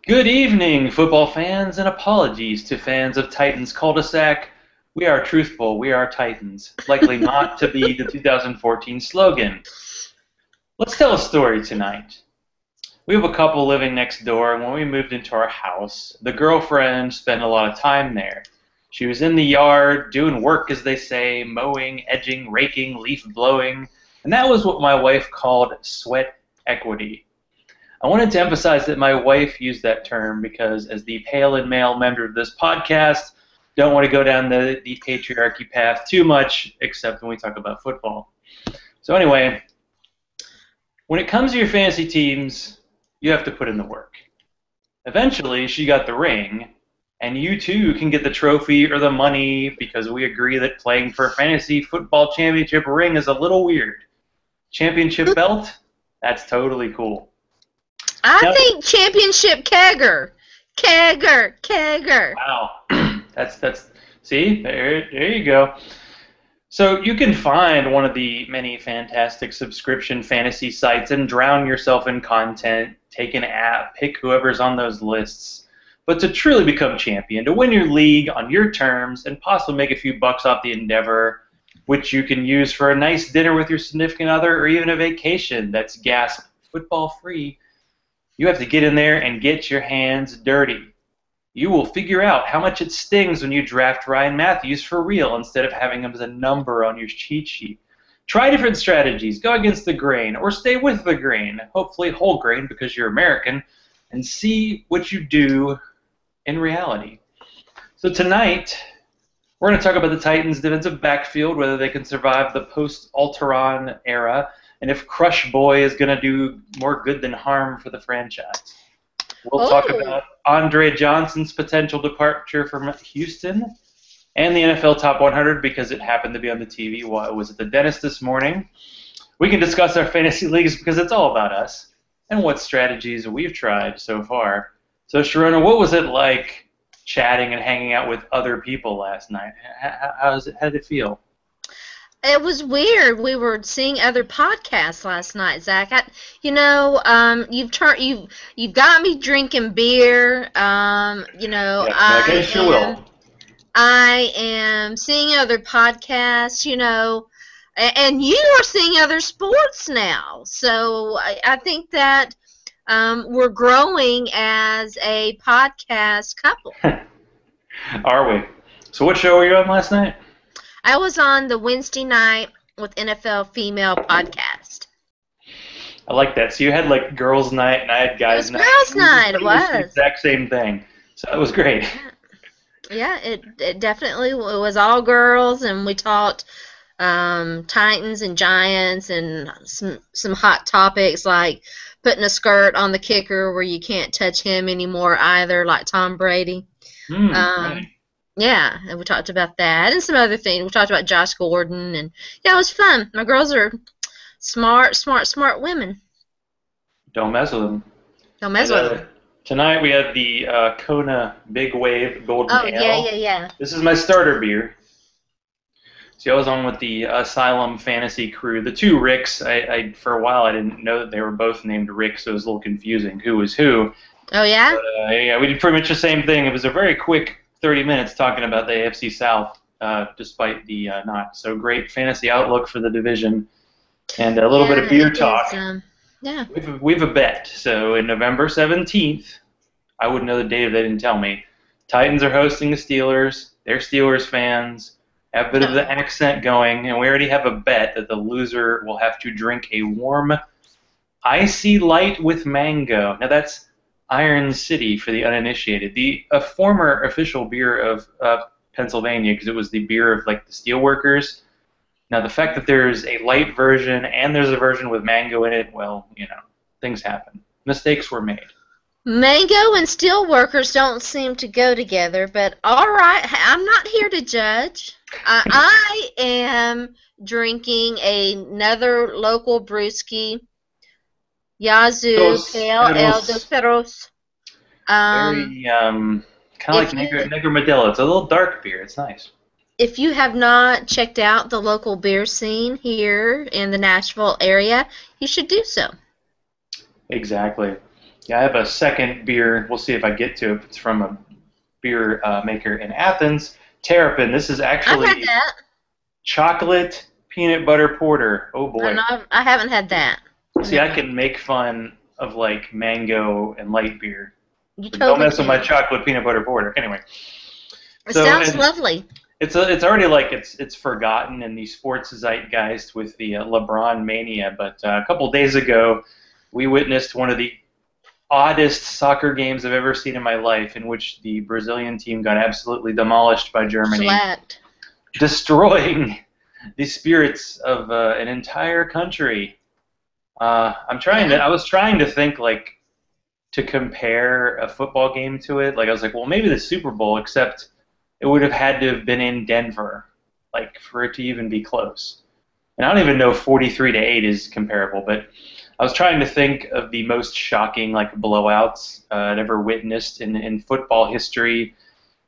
Good evening, football fans, and apologies to fans of Titans cul-de-sac. We are truthful, we are Titans. Likely not to be the 2014 slogan. Let's tell a story tonight. We have a couple living next door, and when we moved into our house, the girlfriend spent a lot of time there. She was in the yard, doing work, as they say, mowing, edging, raking, leaf blowing, and that was what my wife called sweat equity. I wanted to emphasize that my wife used that term because, as the pale and male member of this podcast, don't want to go down the patriarchy path too much, except when we talk about football. So anyway, when it comes to your fantasy teams, you have to put in the work. Eventually, she got the ring, and you too can get the trophy or the money because we agree that playing for a fantasy football championship ring is a little weird. Championship belt? That's totally cool. I think championship kegger. Kegger. Wow. that's see, there you go. So you can find one of the many fantastic subscription fantasy sites and drown yourself in content, take an app, pick whoever's on those lists. But to truly become champion, to win your league on your terms and possibly make a few bucks off the endeavor, which you can use for a nice dinner with your significant other or even a vacation that's gasp football free, you have to get in there and get your hands dirty. You will figure out how much it stings when you draft Ryan Matthews for real instead of having him as a number on your cheat sheet. Try different strategies. Go against the grain or stay with the grain, hopefully whole grain because you're American, and see what you do in reality. So tonight, we're going to talk about the Titans' defensive backfield, whether they can survive the post-Alteron era, and if Crush Boy is going to do more good than harm for the franchise. We'll talk about Andre Johnson's potential departure from Houston and the NFL Top 100 because it happened to be on the TV while I was at the dentist this morning. We can discuss our fantasy leagues because it's all about us and what strategies we've tried so far. So, Sharona, what was it like chatting and hanging out with other people last night? How did it feel? It was weird. We were seeing other podcasts last night, Zach. You've got me drinking beer. I guess you will. I am seeing other podcasts. And you are seeing other sports now. So I think that we're growing as a podcast couple. Are we? So what show were you on last night? I was on the Wednesday night with NFL Female podcast. I like that. So you had like girls' night and I had guys' night. It was girls' night. It was the exact same thing. So it was great. Yeah, it definitely was all girls, and we talked Titans and Giants and some hot topics like putting a skirt on the kicker where you can't touch him anymore either, like Tom Brady. Right. Yeah, and we talked about that and some other things. We talked about Josh Gordon, and yeah, it was fun. My girls are smart women. Don't mess with them. Don't mess with them. Tonight we have the Kona Big Wave Golden Ale. Oh, yeah. This is my starter beer. See, I was on with the Asylum Fantasy crew. The two Ricks, I for a while I didn't know that they were both named Rick, so it was a little confusing who was who. Oh, yeah? But, yeah, we did pretty much the same thing. It was a very quick 30 minutes talking about the AFC South, despite the not so great fantasy outlook for the division, and a little bit of beer talk. Yeah. We have a bet. So in November 17th, I wouldn't know the date if they didn't tell me. Titans are hosting the Steelers. They're Steelers fans. Have a bit of the accent going, and we already have a bet that the loser will have to drink a warm, icy light with mango. Now that's Iron City for the uninitiated. A former official beer of Pennsylvania, because it was the beer of like the steelworkers. Now the fact that there's a light version and there's a version with mango in it, well, things happen. Mistakes were made. Mango and steelworkers don't seem to go together, but all right, I'm not here to judge. I am drinking another local brewski, Yazoo Pale Ale Dos Perros. Very kind of like Negra Modelo. It's a little dark beer. It's nice. If you have not checked out the local beer scene here in the Nashville area, you should do so. Exactly. Yeah, I have a second beer. We'll see if I get to it. It's from a beer maker in Athens, Terrapin. This is I've had actually that. chocolate peanut butter porter. Oh I boy. know I haven't had that. See, I No. can make fun of like mango and light beer, You but don't totally mess with my can. chocolate peanut butter porter. Anyway, It so sounds and lovely. it's already like it's forgotten in the sports zeitgeist with the LeBron mania. But a couple days ago, we witnessed one of the oddest soccer games I've ever seen in my life, in which the Brazilian team got absolutely demolished by Germany, Shellacked. destroying the spirits of an entire country. Yeah. I was trying to think like to compare a football game to it. Like I was like, well, maybe the Super Bowl, except it would have had to have been in Denver, like for it to even be close. And I don't even know if 43-8 is comparable, but I was trying to think of the most shocking like blowouts I'd ever witnessed in football history.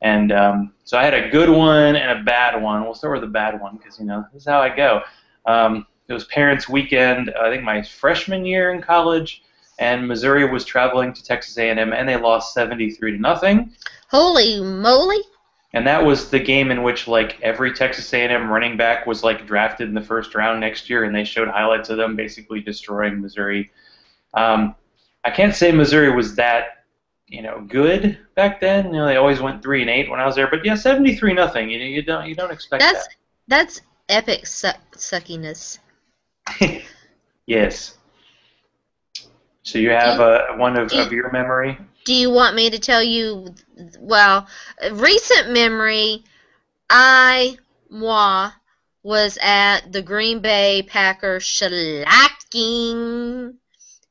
And so I had a good one and a bad one. We'll start with the bad one because this is how I go. It was Parents' Weekend. I think my freshman year in college, and Missouri was traveling to Texas A&M, and they lost 73 to nothing. Holy moly. And that was the game in which like every Texas A&M running back was like drafted in the first round next year, and they showed highlights of them basically destroying Missouri. Um, I can't say Missouri was that good back then. They always went 3-8 when I was there, but yeah, 73 nothing. You don't expect That's that's epic suckiness. that. Yes. So you Do have you, one do you, of your memory. do you want me to tell you? Well, recent memory. I moi was at the Green Bay Packers shellacking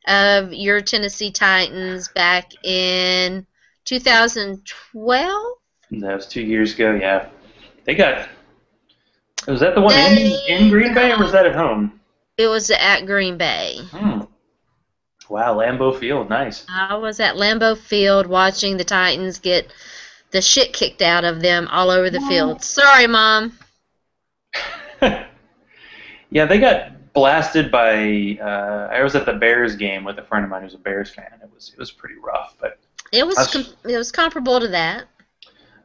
of your Tennessee Titans back in 2012. That was 2 years ago. Yeah, they got. Was that the one in They Green Bay, or was that at home? It was at Green Bay. Hmm. Wow, Lambeau Field, nice. I was at Lambeau Field watching the Titans get the shit kicked out of them all over the field. Sorry, Mom. Yeah, they got blasted by. I was at the Bears game with a friend of mine who's a Bears fan. It was pretty rough, but I was It was comparable to that.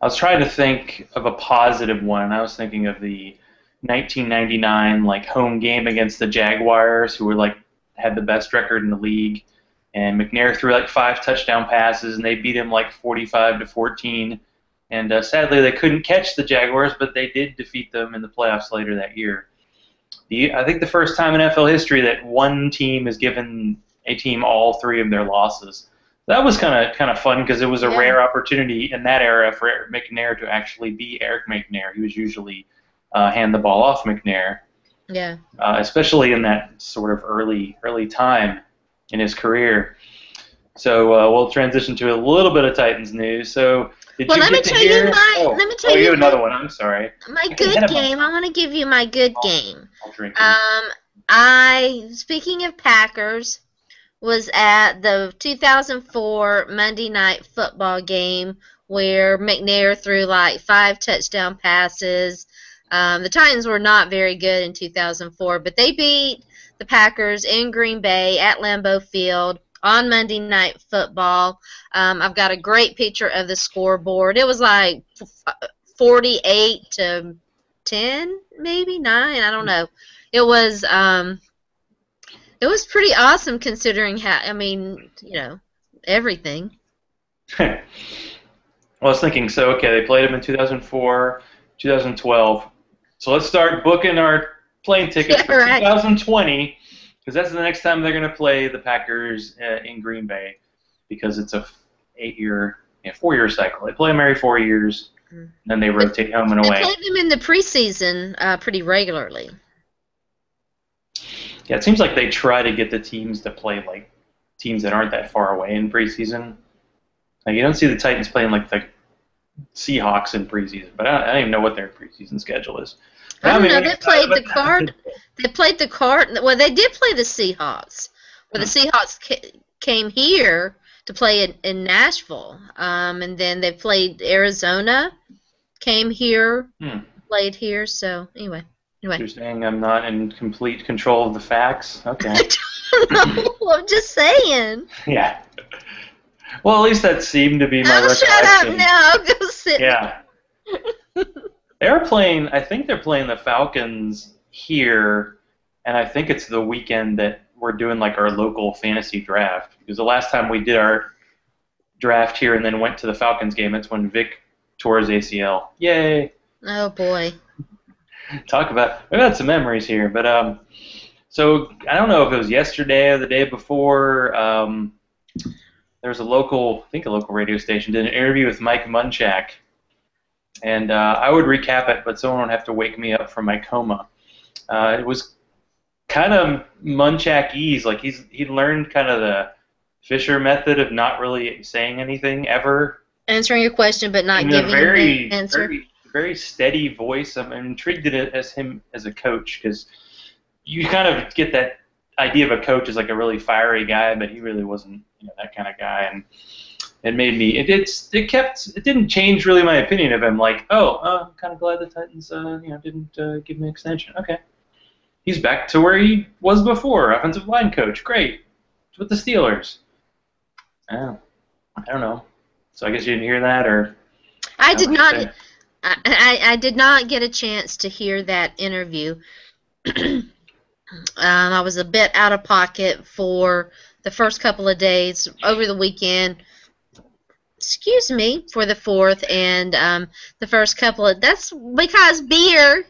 I was trying to think of a positive one. I was thinking of the 1999 like home game against the Jaguars, who were like had the best record in the league, and McNair threw like 5 touchdown passes, and they beat him like 45-14. And sadly, they couldn't catch the Jaguars, but they did defeat them in the playoffs later that year. I think the first time in NFL history that one team has given a team all three of their losses. That was kind of fun because it was a Yeah. rare opportunity in that era for Eric McNair to actually be Eric McNair. He was usually hand the ball off McNair, Yeah. especially in that sort of early time in his career. So we'll transition to a little bit of Titans news. So did Well, you let me get to tell you hear? my Oh, let me oh, tell you you have another one. I'm sorry. my I get ahead good of game. I myself. want to give you my good I'll, game. I'll drink in. I speaking of Packers, was at the 2004 Monday Night Football game where McNair threw like 5 touchdown passes. The Titans were not very good in 2004, but they beat the Packers in Green Bay at Lambeau Field on Monday Night Football. I've got a great picture of the scoreboard. It was like 48-10, maybe 9. I don't know. It was it was pretty awesome considering how, I mean, everything. Well, I was thinking, so okay, they played him in 2004, 2012. So let's start booking our plane tickets Yeah, for right. 2020, because that's the next time they're going to play the Packers in Green Bay, because it's a 8-year, 4-year cycle. They play them every 4 years, and then they But rotate home and they away. played them in the preseason pretty regularly. Yeah, it seems like they try to get the teams to play like teams that aren't that far away in preseason. Like you don't see the Titans playing like the Seahawks in preseason, but I don't even know what their preseason schedule is. But I I don't know. mean, They played the card. They played the card. Well, they did play the Seahawks. Well, the Seahawks came here to play in Nashville, and then they played Arizona. Came here, played here. So anyway. So you're saying I'm not in complete control of the facts? Okay. No, I'm just saying. Yeah. Well, at least that seemed to be my Oh, shut up recollection. now. I'll go sit. Yeah. They're playing, I think they're playing the Falcons here, and I think it's the weekend that we're doing like our local fantasy draft. Because the last time we did our draft here and then went to the Falcons game, that's when Vic tore his ACL. Yay! Oh boy. We've had some memories here, but so I don't know if it was yesterday or the day before. There was a local radio station did an interview with Mike Munchak, and I would recap it, but someone would have to wake me up from my coma. It was kind of Munchak-ease, like he learned kind of the Fisher method of not really saying anything ever, Answering your question, but not in a giving an answer. very steady voice. I'm intrigued at it as him as a coach because you kind of get that idea of a coach as like a really fiery guy, but he really wasn't, that kind of guy. And it made me. It didn't change really my opinion of him. Like, I'm kind of glad the Titans, didn't give me an extension. Okay, he's back to where he was before, offensive line coach. Great, it's with the Steelers. Oh, I don't know. So I guess you didn't hear that, or I I don't did know what not. you said. I did not get a chance to hear that interview. I was a bit out of pocket for the first couple of days over the weekend. Excuse me, for the 4th and the first couple of. That's because beer.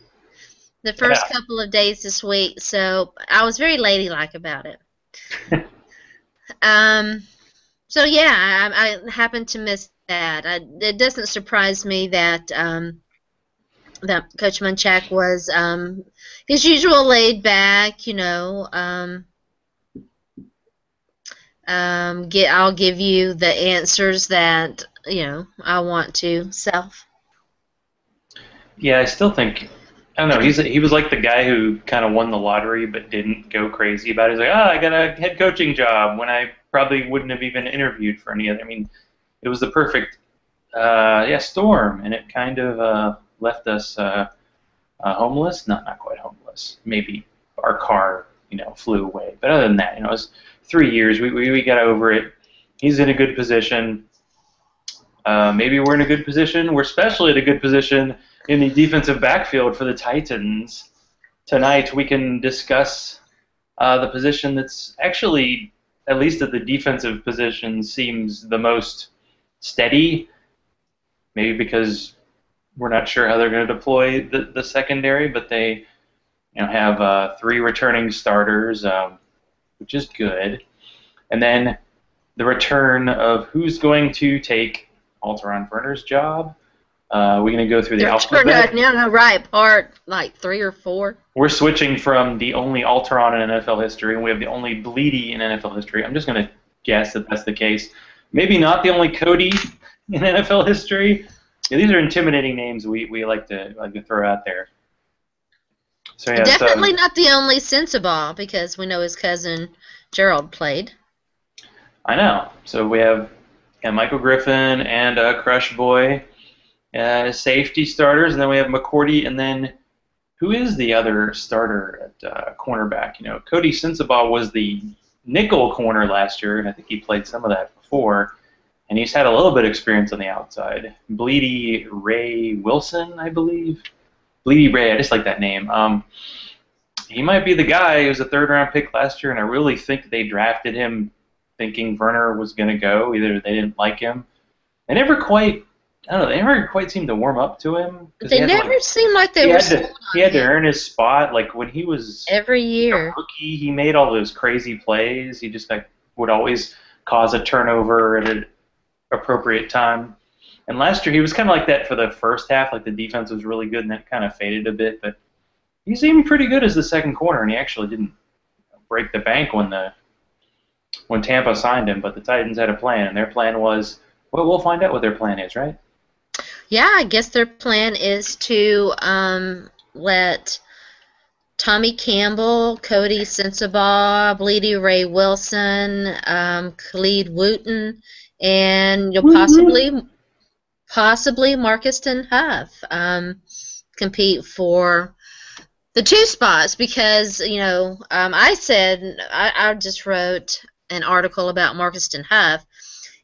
The first Yeah. couple of days this week, so I was very ladylike about it. So yeah, I happened to miss that. It doesn't surprise me that that Coach Munchak was his usual laid back, I'll give you the answers that I want to. Yeah, I still think I don't know. He was like the guy who kind of won the lottery but didn't go crazy about it. He's like, I got a head coaching job when I probably wouldn't have even interviewed for any other. I mean, it was the perfect storm, and it kind of left us homeless. Not quite homeless. Maybe our car flew away, but other than that, it was 3 years. We got over it. He's in a good position. Maybe we're in a good position. We're especially in a good position in the defensive backfield for the Titans. Tonight we can discuss the position that's actually, at least at the defensive position, seems the most steady. Maybe because we're not sure how they're going to deploy the secondary, but they have 3 returning starters, which is good. And then the return of who's going to take Alteron Werner's job. We're going to go through the They're alphabet. right apart like 3 or 4. We're switching from the only Alteron in NFL history, and we have the only Bleedy in NFL history. I'm just going to guess that that's the case. Maybe not the only Cody in NFL history. Yeah, these are intimidating names we like to throw out there. So yeah, Definitely not the only Sensabaugh, because we know his cousin Gerald played. I know. So we have Michael Griffin and Crush Boy, safety starters, and then we have McCourty, and then who is the other starter at cornerback? Cody Sensabaugh was the nickel corner last year, and I think he played some of that before, and he's had a little bit of experience on the outside. Bleedy Ray Wilson, I believe. Bleedy Ray, I just like that name. He might be the guy. He was a third-round pick last year, and I really think they drafted him thinking Werner was going to go. Either they didn't like him. They never quite seemed to warm up to him. They never seemed like they were sold on He had to him. earn his spot. Like when he was Every a year. rookie, he made all those crazy plays. He just would always cause a turnover at an appropriate time. And last year he was kind of like that for the first half. Like the defense was really good, and that kind of faded a bit. But he seemed pretty good as the second corner, and he actually didn't break the bank when Tampa signed him. But the Titans had a plan, and their plan was, well, we'll find out what their plan is, right? Yeah, I guess their plan is to let Tommy Campbell, Cody Sensabaugh, Bleedy Ray Wilson, Khalid Wooten, and possibly Marcuston Huff compete for the two spots because I said I just wrote an article about Marcuston Huff,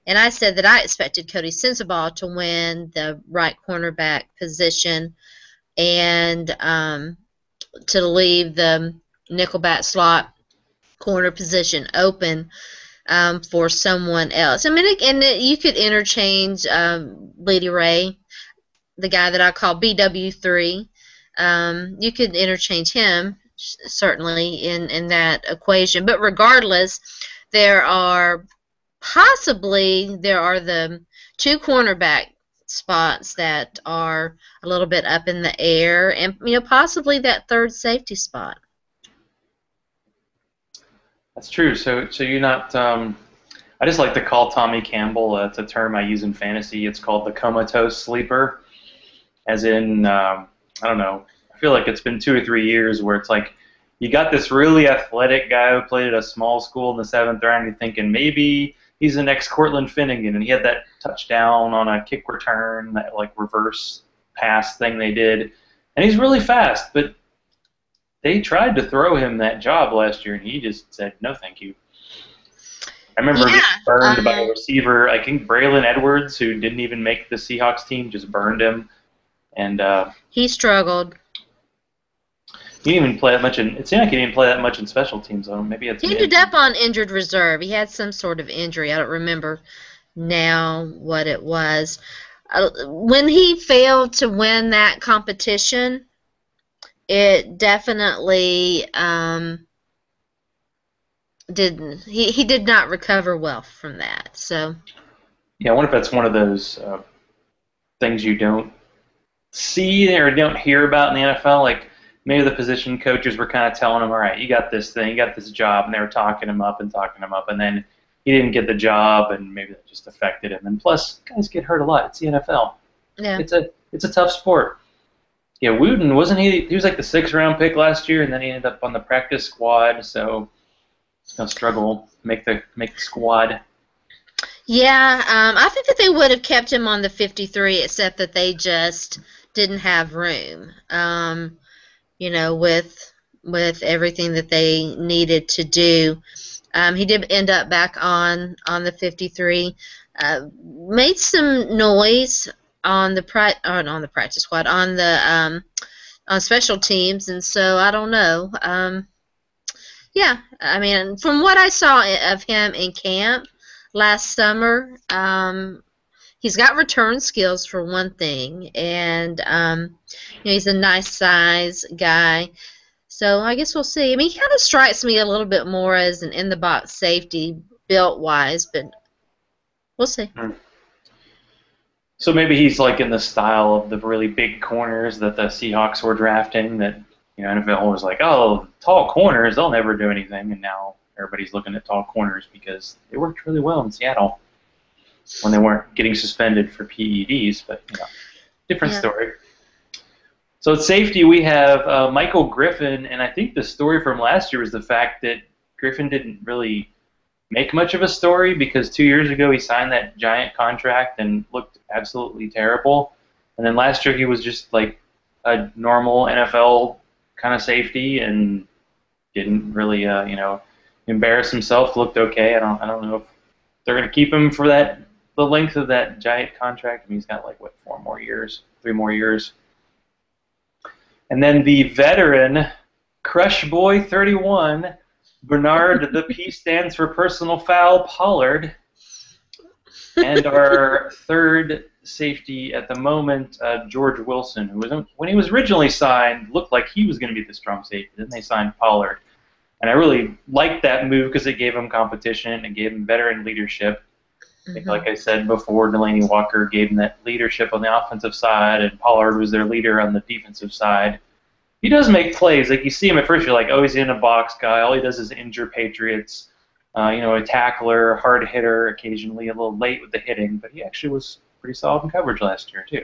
and I said that I expected Cody Sensabaugh to win the right cornerback position and to leave the nickelback slot corner position open for someone else. I mean, you could interchange Bleedy Ray, the guy that I call BW3. You could interchange him certainly in that equation. But regardless, there are the two cornerback spots that are a little bit up in the air, and possibly that third safety spot. That's true. So you're not. I just like to call Tommy Campbell. It's a term I use in fantasy. It's called the comatose sleeper, as in I don't know. I feel like it's been 2 or 3 years where it's like you got this really athletic guy who played at a small school in the 7th round. You're thinking maybe he's the next Cortland Finnegan, and he had that touchdown on a kick return, that like reverse pass thing they did, and he's really fast. But they tried to throw him that job last year, and he just said no, thank you. I remember being burned by a receiver. I think Braylon Edwards, who didn't even make the Seahawks team, just burned him, and he struggled. He didn't even play that much in. It seemed like he didn't play that much in special teams. Though maybe it's. He ended up on injured reserve. He had some sort of injury. I don't remember now what it was. When he failed to win that competition, it definitely didn't. He did not recover well from that. So. Yeah, I wonder if that's one of those things you don't see or don't hear about in the NFL, like. Maybe the position coaches were kind of telling him, all right, you got this thing, you got this job, and they were talking him up, and then he didn't get the job, and maybe that just affected him. And plus, guys get hurt a lot. It's the NFL. Yeah. It's a tough sport. Yeah, Wooten, wasn't he? He was like the 6th round pick last year, and then he ended up on the practice squad, so he's gonna struggle to make the squad. Yeah, I think that they would have kept him on the 53, except that they just didn't have room. With everything that they needed to do. He did end up back on the 53. Made some noise on the practice squad, on special teams, and so I don't know. Yeah, I mean, from what I saw of him in camp last summer, he's got return skills for one thing, and he's a nice size guy. So I guess we'll see. I mean, he kind of strikes me a little bit more as an in-the-box safety built-wise, but we'll see. So maybe he's like in the style of the really big corners that the Seahawks were drafting. That NFL was like, oh, tall corners, they'll never do anything, and now everybody's looking at tall corners because they worked really well in Seattle when they weren't getting suspended for PEDs, but different story. So at safety we have Michael Griffin, and I think the story from last year was the fact that Griffin didn't really make much of a story because 2 years ago he signed that giant contract and looked absolutely terrible, and then last year he was just like a normal NFL kind of safety and didn't really embarrass himself. Looked okay. I don't know if they're going to keep him for the length of that giant contract. I mean, he's got like 3 more years. And then the veteran, Crush Boy 31, Bernard, the P stands for personal foul, Pollard. And our third safety at the moment, George Wilson, who was, when he was originally signed, looked like he was going to be the strong safety. Then they signed Pollard. And I really liked that move because it gave him competition and gave him veteran leadership. Mm-hmm. Like I said before, Delaney Walker gave him that leadership on the offensive side, and Pollard was their leader on the defensive side. He does make plays. Like you see him at first, you're like, oh, he's in a box guy. All he does is injure Patriots. A tackler, hard hitter, occasionally a little late with the hitting, but he actually was pretty solid in coverage last year too.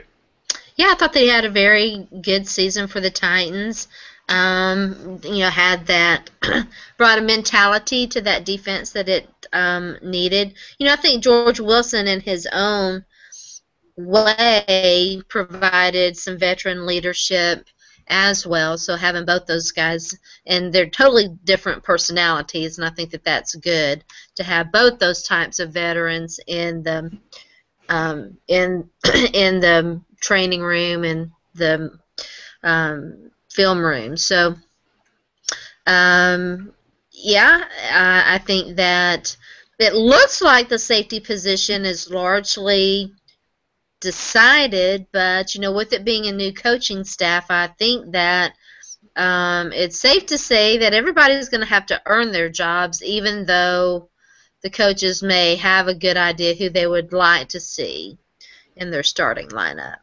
Yeah, I thought they had a very good season for the Titans. Had that brought a mentality to that defense that it needed. I think George Wilson in his own way provided some veteran leadership as well. So having both those guys, and they're totally different personalities, and I think that that's good to have both those types of veterans in the in in the training room and the film room. So yeah, I think that it looks like the safety position is largely decided, but with it being a new coaching staff, I think that it's safe to say that everybody's going to have to earn their jobs, even though the coaches may have a good idea who they would like to see in their starting lineup.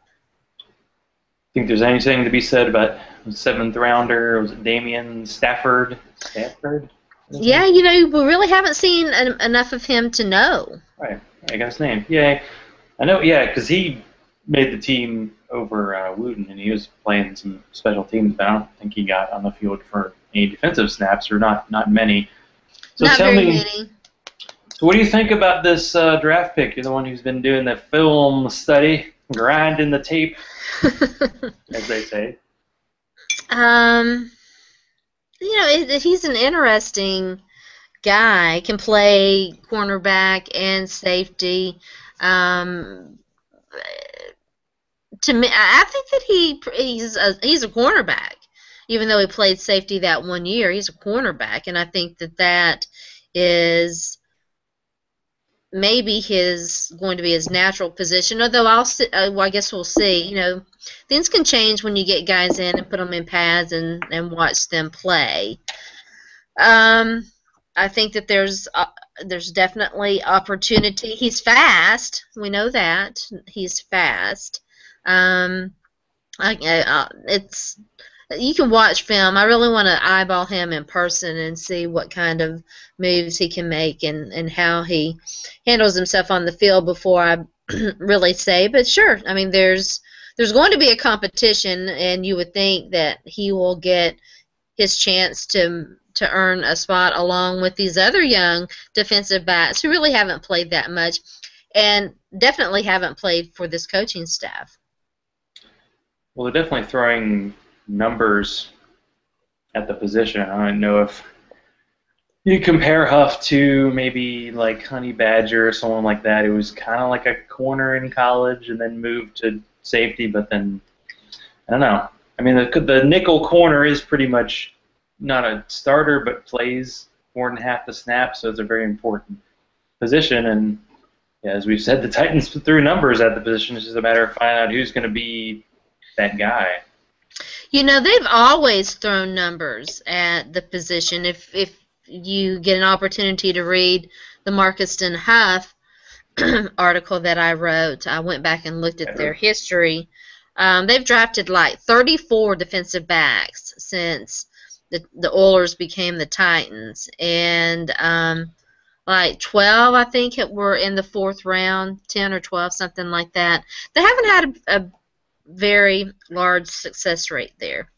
Think there's anything to be said about the 7th rounder? Was it Damian Stafford? Stafford? Yeah, we really haven't seen enough of him to know. Right, I got his name. Yay. I know, yeah, because he made the team over Wooten, and he was playing some special teams, but I don't think he got on the field for any defensive snaps, or not many. So not tell very me, many. So what do you think about this draft pick? You're the one who's been doing the film study, grinding the tape, as they say. He's an interesting guy. Can play cornerback and safety. To me, I think that he's a cornerback. Even though he played safety that 1 year, he's a cornerback, and I think that is maybe going to be his natural position. Although I guess we'll see. Things can change when you get guys in and put them in pads and watch them play. I think that there's definitely opportunity. He's fast. We know that he's fast. You can watch film. I really want to eyeball him in person and see what kind of moves he can make and how he handles himself on the field before I really say. But sure, I mean, there's going to be a competition, and you would think that he will get his chance to earn a spot along with these other young defensive backs who really haven't played that much and definitely haven't played for this coaching staff. Well, they're definitely throwing numbers at the position. I don't know if you compare Huff to maybe like Honey Badger or someone like that who was kind of like a corner in college and then moved to safety, but then, I don't know. I mean, the nickel corner is pretty much not a starter, but plays more than half the snaps, so it's a very important position. And yeah, as we've said, the Titans threw numbers at the position. It's just a matter of finding out who's going to be that guy. They've always thrown numbers at the position. If you get an opportunity to read the Marcuston Huff article that I wrote, I went back and looked at their history. They've drafted like 34 defensive backs since the Oilers became the Titans, and like 12, I think, were in the 4th round, 10 or 12, something like that. They haven't had a very large success rate there.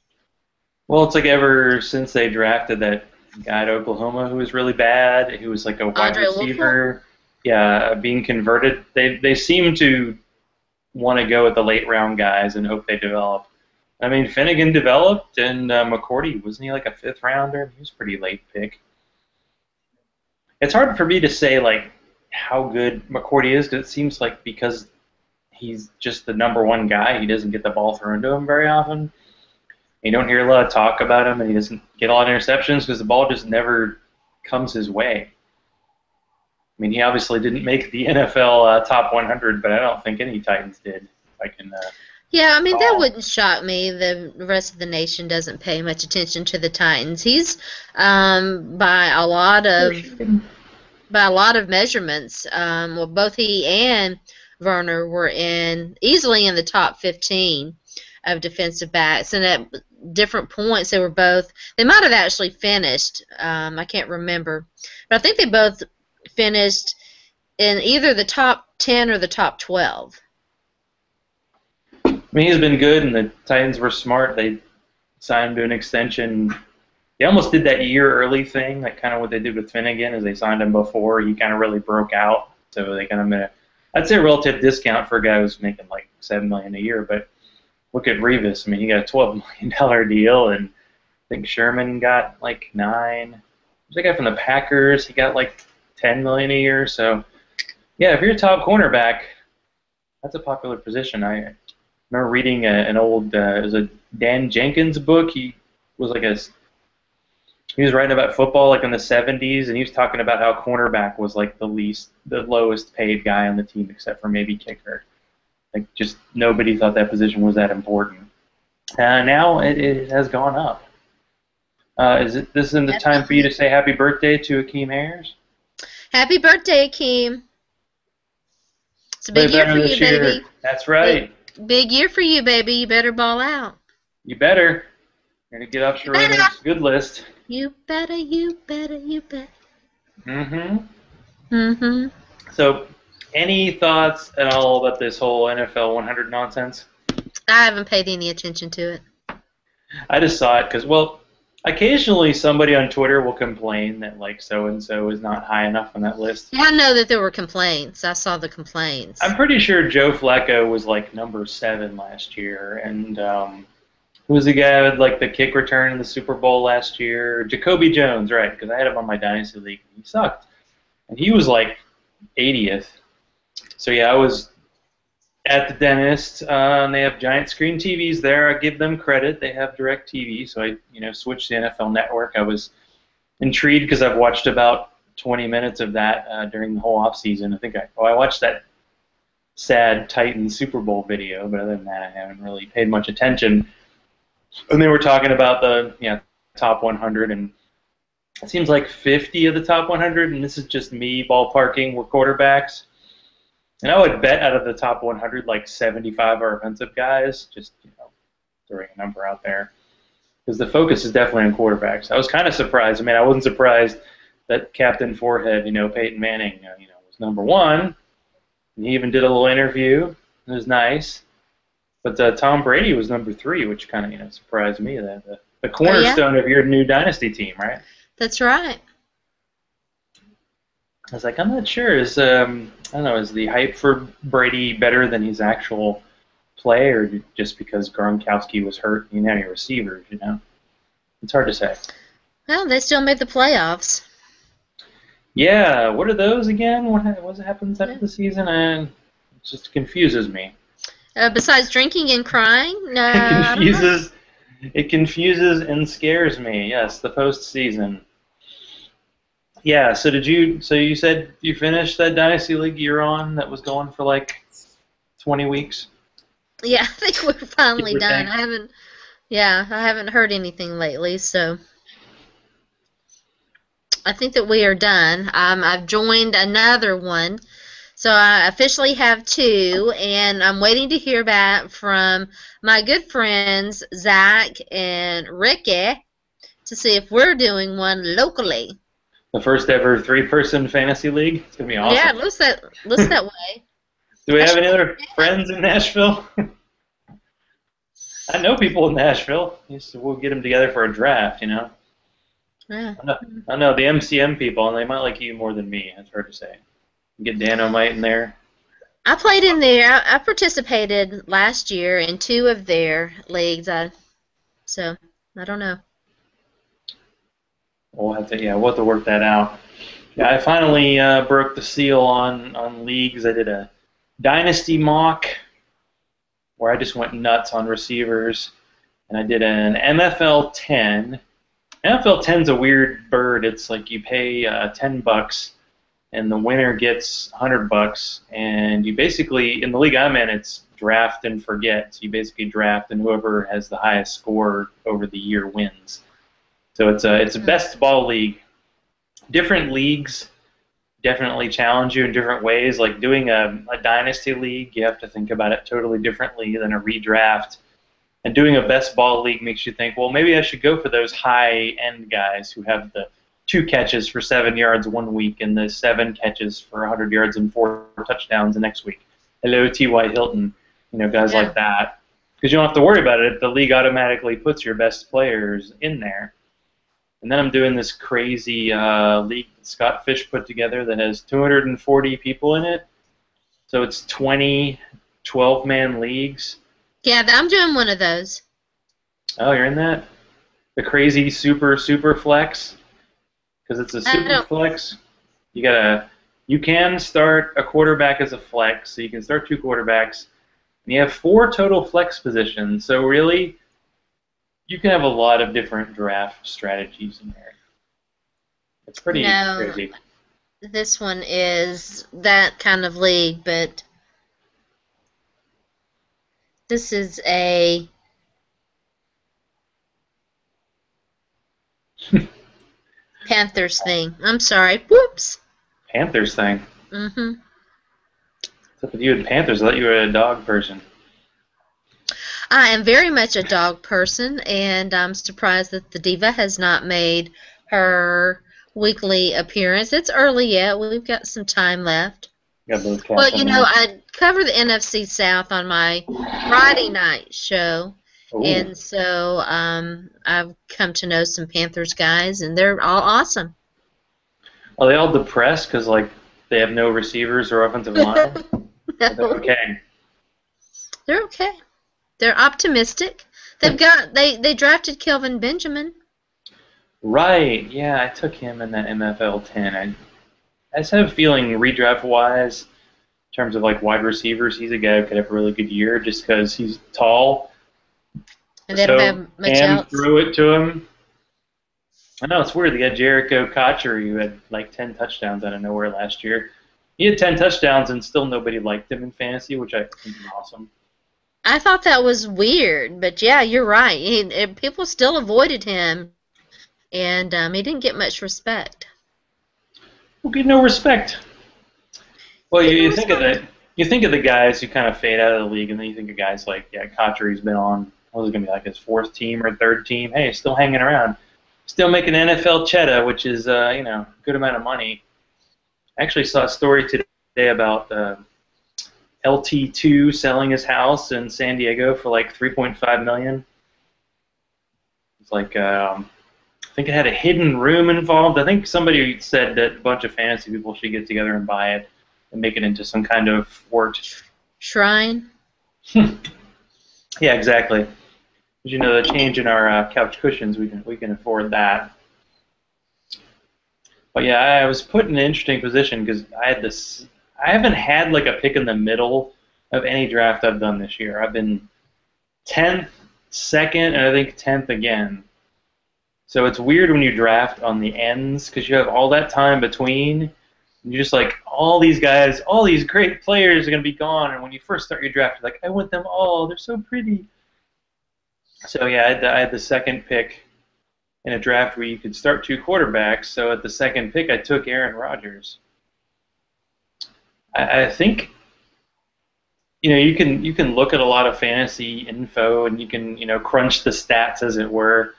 Well, it's like ever since they drafted that guy at Oklahoma who was really bad, who was like a wide receiver, being converted. They seem to want to go with the late round guys and hope they develop. I mean, Finnegan developed, and McCourty, wasn't he like a 5th rounder? He was a pretty late pick. It's hard for me to say like how good McCourty is, because it seems like because he's just the number one guy, he doesn't get the ball thrown to him very often. You don't hear a lot of talk about him, and he doesn't get a lot of interceptions because the ball just never comes his way. I mean, he obviously didn't make the NFL top 100, but I don't think any Titans did. Yeah, I mean, that wouldn't shock me. The rest of the nation doesn't pay much attention to the Titans. He's by a lot of measurements. Both he and Werner were easily in the top 15 of defensive backs, and at different points they might have actually finished. I can't remember, but I think they both finished in either the top 10 or the top 12. I mean, he's been good, and the Titans were smart. They signed him to an extension. They almost did that year early thing, like kind of what they did with Finnegan, is they signed him before he kind of really broke out. So they kind of made I'd say a relative discount for a guy who's making like $7 million a year, but look at Revis. I mean, he got a $12 million deal, and I think Sherman got like 9. There's a guy from the Packers. He got like 10 million a year. So yeah, if you're a top cornerback, that's a popular position. I remember reading an old it was a Dan Jenkins book. Was like a he was writing about football like in the 70s, and he was talking about how cornerback was like the lowest paid guy on the team, except for maybe kicker. Like just nobody thought that position was that important. Now it has gone up. This isn't the time for you to say happy birthday to Akeem Ayers? Happy birthday, Akeem. It's a Play big year better for this you, year. baby. That's right. Big year for you, baby. You better ball out. You better. You're going to get off Sharona's good list. You better, you better, you better. Mm-hmm. So, any thoughts at all about this whole NFL 100 nonsense? I haven't paid any attention to it. I just saw it because, well, occasionally somebody on Twitter will complain that, like, so-and-so is not high enough on that list. Yeah, I know that there were complaints. I saw the complaints. I'm pretty sure Joe Flacco was, like, number 7 last year, and who was the guy with, like, the kick return in the Super Bowl last year? Jacoby Jones, right, because I had him on my Dynasty League. He sucked. And he was, like, 80th. So, yeah, I was at the dentist, and they have giant screen TVs there. I give them credit. They have direct TV, so I, switched to the NFL Network. I was intrigued because I've watched about 20 minutes of that during the whole off season. I watched that sad Titans Super Bowl video, but other than that, I haven't really paid much attention. And they were talking about the top 100, and it seems like 50 of the top 100, and this is just me ballparking, were quarterbacks. And I would bet out of the top 100, like 75 are offensive guys, just throwing a number out there. Because the focus is definitely on quarterbacks. I was kind of surprised. I mean, I wasn't surprised that Captain Forehead, Peyton Manning, was number 1. And he even did a little interview. It was nice. But Tom Brady was number 3, which kind of surprised me. The cornerstone of your new dynasty team, right? That's right. I was like, I'm not sure. Is the hype for Brady better than his actual play, or just because Gronkowski was hurt and you didn't have any receivers? It's hard to say. Well, they still made the playoffs. Yeah, what are those again? What happens after the season? It just confuses me. Besides drinking and crying, no. It confuses and scares me. Yes, the postseason. Yeah, so you said you finished that Dynasty League you're on that was going for like 20 weeks? Yeah, I think we're finally done. I haven't heard anything lately, so I think that we are done. I've joined another one, so I officially have 2, and I'm waiting to hear back from my good friends Zach and Ricky to see if we're doing one locally. The first ever 3-person fantasy league. It's gonna be awesome. Yeah, it looks that way. Do we have any other friends in Nashville? I know people in Nashville. We'll get them together for a draft. Yeah. I know the MCM people, and they might like you more than me. That's hard to say. Get Danomite in there. I played in there. I participated last year in 2 of their leagues. So I don't know. We'll have to work that out. Yeah, I finally broke the seal on leagues. I did a dynasty mock where I just went nuts on receivers, and I did an MFL 10. MFL 10's a weird bird. It's like you pay $10, and the winner gets $100, and you basically, in the league I'm in, it's draft and forget. So you basically draft, and whoever has the highest score over the year wins. So it's a best ball league. Different leagues definitely challenge you in different ways. Like doing a dynasty league, you have to think about it totally differently than a redraft. And doing a best ball league makes you think, well, maybe I should go for those high-end guys who have the 2 catches for 7 yards one week and the 7 catches for 100 yards and 4 touchdowns the next week. Hello, T.Y. Hilton, guys like that. Because you don't have to worry about it. The league automatically puts your best players in there. And then I'm doing this crazy league that Scott Fish put together that has 240 people in it. So it's 20 12-man leagues. Yeah, I'm doing one of those. Oh, you're in that? The crazy super flex? Because it's a I super don't. flex. You can start a quarterback as a flex, so you can start two quarterbacks, and you have four total flex positions. So really, you can have a lot of different draft strategies in there. It's pretty No, crazy. this one is that kind of league, but this is a Panthers thing. I'm sorry. Whoops. Panthers thing. Mhm. What's up with you and Panthers? I thought you were a dog person. I am very much a dog person, and I'm surprised that the diva has not made her weekly appearance. It's early yet. We've got some time left. Got both Well, cats you on know, there. I cover the NFC South on my Friday night show, Oh, and so I've come to know some Panthers guys, and they're all awesome. are they all depressed because like they have no receivers or offensive line? Or they're No, okay? they're okay. They're optimistic. They drafted Kelvin Benjamin. Right. Yeah, I took him in that MFL 10. I just have a feeling redraft wise, in terms of like wide receivers, he's a guy who could have a really good year just because he's tall. And they don't So have much Cam else. threw it to him. I know it's weird. They got Jericho Cotchery who had like 10 touchdowns out of nowhere last year. He had 10 touchdowns and still nobody liked him in fantasy, which I think is awesome. I thought that was weird, but yeah, you're right. People still avoided him, and he didn't get much respect. Who get no respect? Well, Get no you think of respect. the guys who kind of fade out of the league, and then you think of guys like Cotchery's been on. What was it gonna be like his fourth team or third team? Hey, still hanging around, still making NFL cheddar, which is a good amount of money. I actually saw a story today about LT2 selling his house in San Diego for like 3.5 million. It's like I think it had a hidden room involved. I think somebody said that a bunch of fantasy people should get together and buy it and make it into some kind of fort. Shrine. Yeah, exactly. As you know, the change in our couch cushions, we can afford that. But yeah, I was put in an interesting position because I had this. I haven't had like a pick in the middle of any draft I've done this year. I've been 10th, second, and I think 10th again. So it's weird when you draft on the ends because you have all that time between. And you're just like, all these guys, all these great players are going to be gone. And when you first start your draft, you're like, I want them all. They're so pretty. So yeah, I had the second pick in a draft where you could start two quarterbacks. So at the second pick, I took Aaron Rodgers. I think you can look at a lot of fantasy info and you can crunch the stats as it were.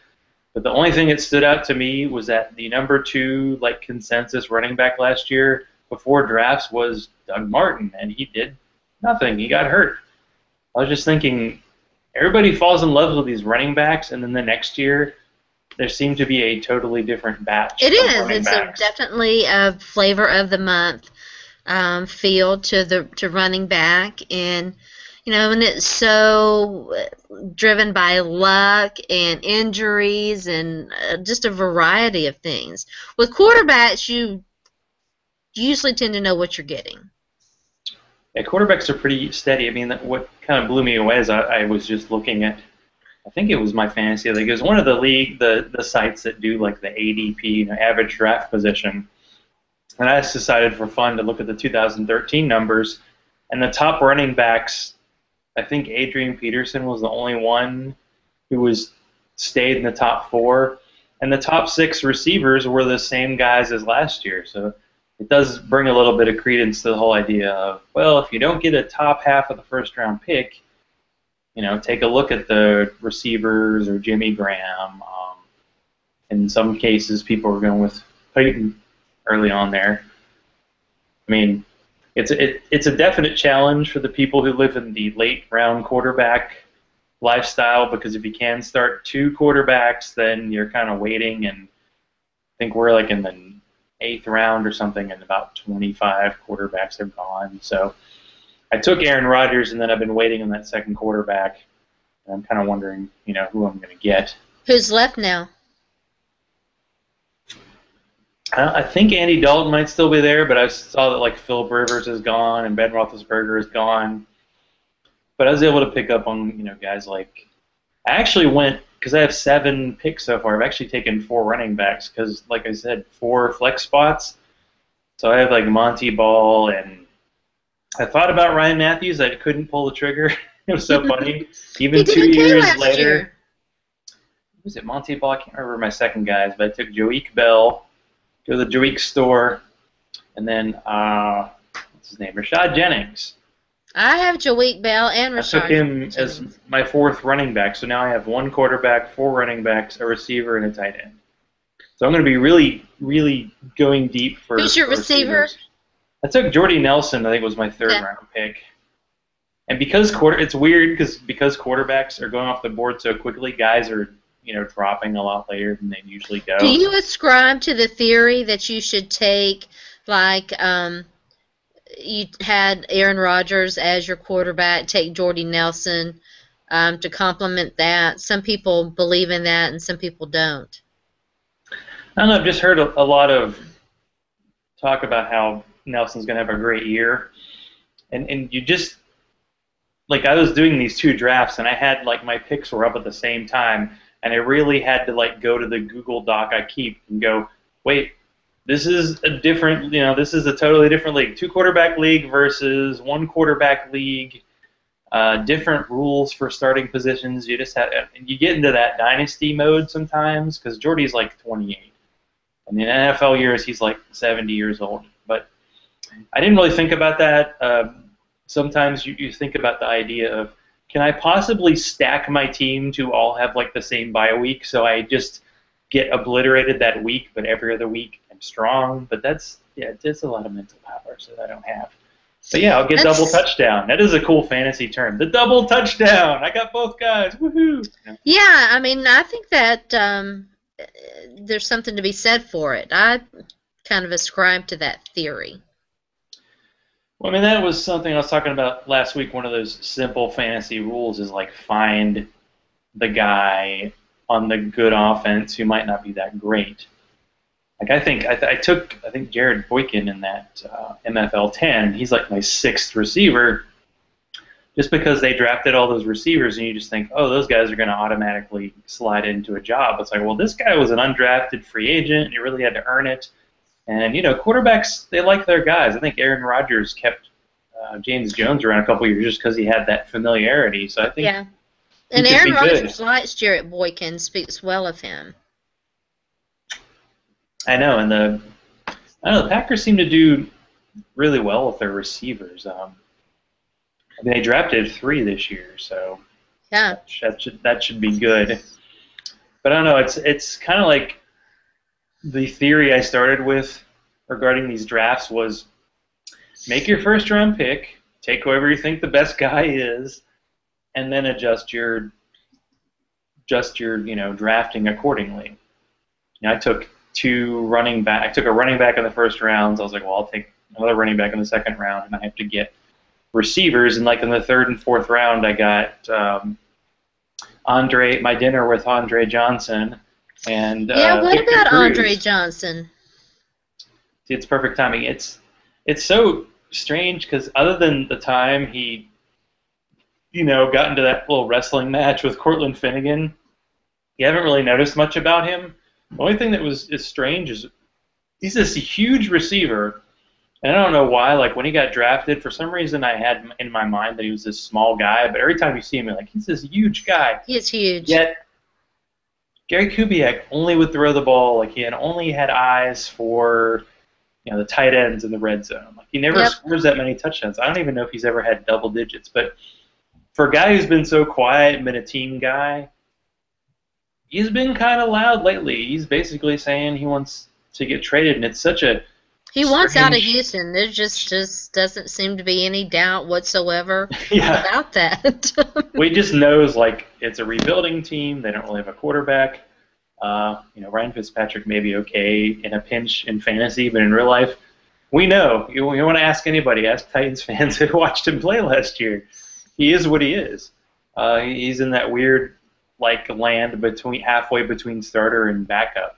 But the only thing that stood out to me was that the number two like consensus running back last year before drafts was Doug Martin, and he did nothing. He got hurt. I was just thinking, everybody falls in love with these running backs, and then the next year there seemed to be a totally different batch It of is. running It's backs. definitely a flavor of the month feel to running back, and and it's so driven by luck and injuries and just a variety of things. With quarterbacks, you usually tend to know what you're getting. Yeah, quarterbacks are pretty steady. I mean, what kind of blew me away is I was just looking at, I think it was my fantasy league. It was one of the sites that do like the ADP, average draft position. And I just decided for fun to look at the 2013 numbers, and the top running backs. I think Adrian Peterson was the only one who was stayed in the top four, and the top six receivers were the same guys as last year. So it does bring a little bit of credence to the whole idea of, well, if you don't get a top half of the first round pick, take a look at the receivers or Jimmy Graham. In some cases, people were going with Peyton early on there. I mean, it's a definite challenge for the people who live in the late round quarterback lifestyle because if you can start two quarterbacks, then you're kind of waiting. And I think we're like in the eighth round or something, and about 25 quarterbacks have gone. So I took Aaron Rodgers, and then I've been waiting on that second quarterback. And I'm kind of wondering, who I'm going to get. Who's left now? I think Andy Dalton might still be there, but I saw that like Philip Rivers is gone and Ben Roethlisberger is gone. But I was able to pick up on guys like I actually went because I have 7 picks so far. I've actually taken 4 running backs because, like I said, 4 flex spots. So I have like Monty Ball, and I thought about Ryan Matthews. I couldn't pull the trigger. It was so funny. Even He did 2 okay years last later, year. was it Monty Ball? I can't remember my second guys, but I took Joik Bell, go to the Joik store, and then what's his name? Rashad Jennings. I have Jaweek Bell and I Rashad took him Jennings. as my 4th running back, so now I have 1 quarterback, 4 running backs, a receiver, and a tight end. So I'm going to be really, really going deep for. Who's your receiver? Receivers. I took Jordy Nelson. I think was my 3rd round pick. And because it's weird because quarterbacks are going off the board so quickly, guys are dropping a lot later than they usually go. Do you ascribe to the theory that you should take like you had Aaron Rodgers as your quarterback, take Jordy Nelson to complement that? Some people believe in that, and some people don't. I don't know. I've just heard a lot of talk about how Nelson's going to have a great year, and you just like I was doing these 2 drafts, and I had like my picks were up at the same time, and I really had to like go to the Google Doc I keep and go, wait. This is a different, this is a totally different league. 2 quarterback league versus 1 quarterback league. Different rules for starting positions. You just you get into that dynasty mode sometimes because Jordy's like 28. In the NFL years, he's like 70 years old. But I didn't really think about that. Sometimes you think about the idea of, can I possibly stack my team to all have like the same bye week so I just get obliterated that week, but every other week I'm strong. But it's a lot of mental power that I don't have. But yeah, I'll get double touchdown. That is a cool fantasy term. The double touchdown. I got both guys. Woohoo! Yeah, I mean, I think that there's something to be said for it. I kind of ascribe to that theory. Well, I mean, that was something I was talking about last week. One of those simple fantasy rules is like find the guy on the good offense who might not be that great. Like I think Jared Boykin in that MFL 10. He's like my 6th receiver, just because they drafted all those receivers, and you just think, oh, those guys are going to automatically slide into a job. It's like, well, this guy was an undrafted free agent, and you really had to earn it. And quarterbacks, they like their guys. I think Aaron Rodgers kept James Jones around a couple years just because he had that familiarity. So I think. Yeah. And Aaron Rodgers likes Jared Boykin, speaks well of him. I know, and the Packers seem to do really well with their receivers. They drafted 3 this year, so yeah, that should be good. But I don't know. It's kind of like the theory I started with regarding these drafts was make your 1st round pick, take whoever you think the best guy is, and then adjust your drafting accordingly. I took 2 running back. I took a running back in the 1st round. So I was like, well, I'll take another running back in the 2nd round, and I have to get receivers. And like in the 3rd and 4th round, I got my dinner with Andre Johnson. And what Victor about Cruz. Andre Johnson? See, it's perfect timing. It's so strange because other than the time he got into that little wrestling match with Cortland Finnegan, you haven't really noticed much about him. The only thing that is strange is he's this huge receiver, and I don't know why. Like when he got drafted, for some reason I had in my mind that he was this small guy, but every time you see him, you're like, he's this huge guy. He is huge. Yet Gary Kubiak only would throw the ball. Like he only had eyes for the tight ends in the red zone. Like he never scores that many touchdowns. I don't even know if he's ever had double digits, but for a guy who's been so quiet and been a team guy, he's been kind of loud lately. He's basically saying he wants to get traded, and it's such a He wants out of Houston. There just doesn't seem to be any doubt whatsoever about that. Well, he just knows like it's a rebuilding team. They don't really have a quarterback. Ryan Fitzpatrick may be okay in a pinch in fantasy, but in real life, we know. You want to ask anybody, ask Titans fans who watched him play last year. He is what he is. He's in that weird like land between halfway between starter and backup.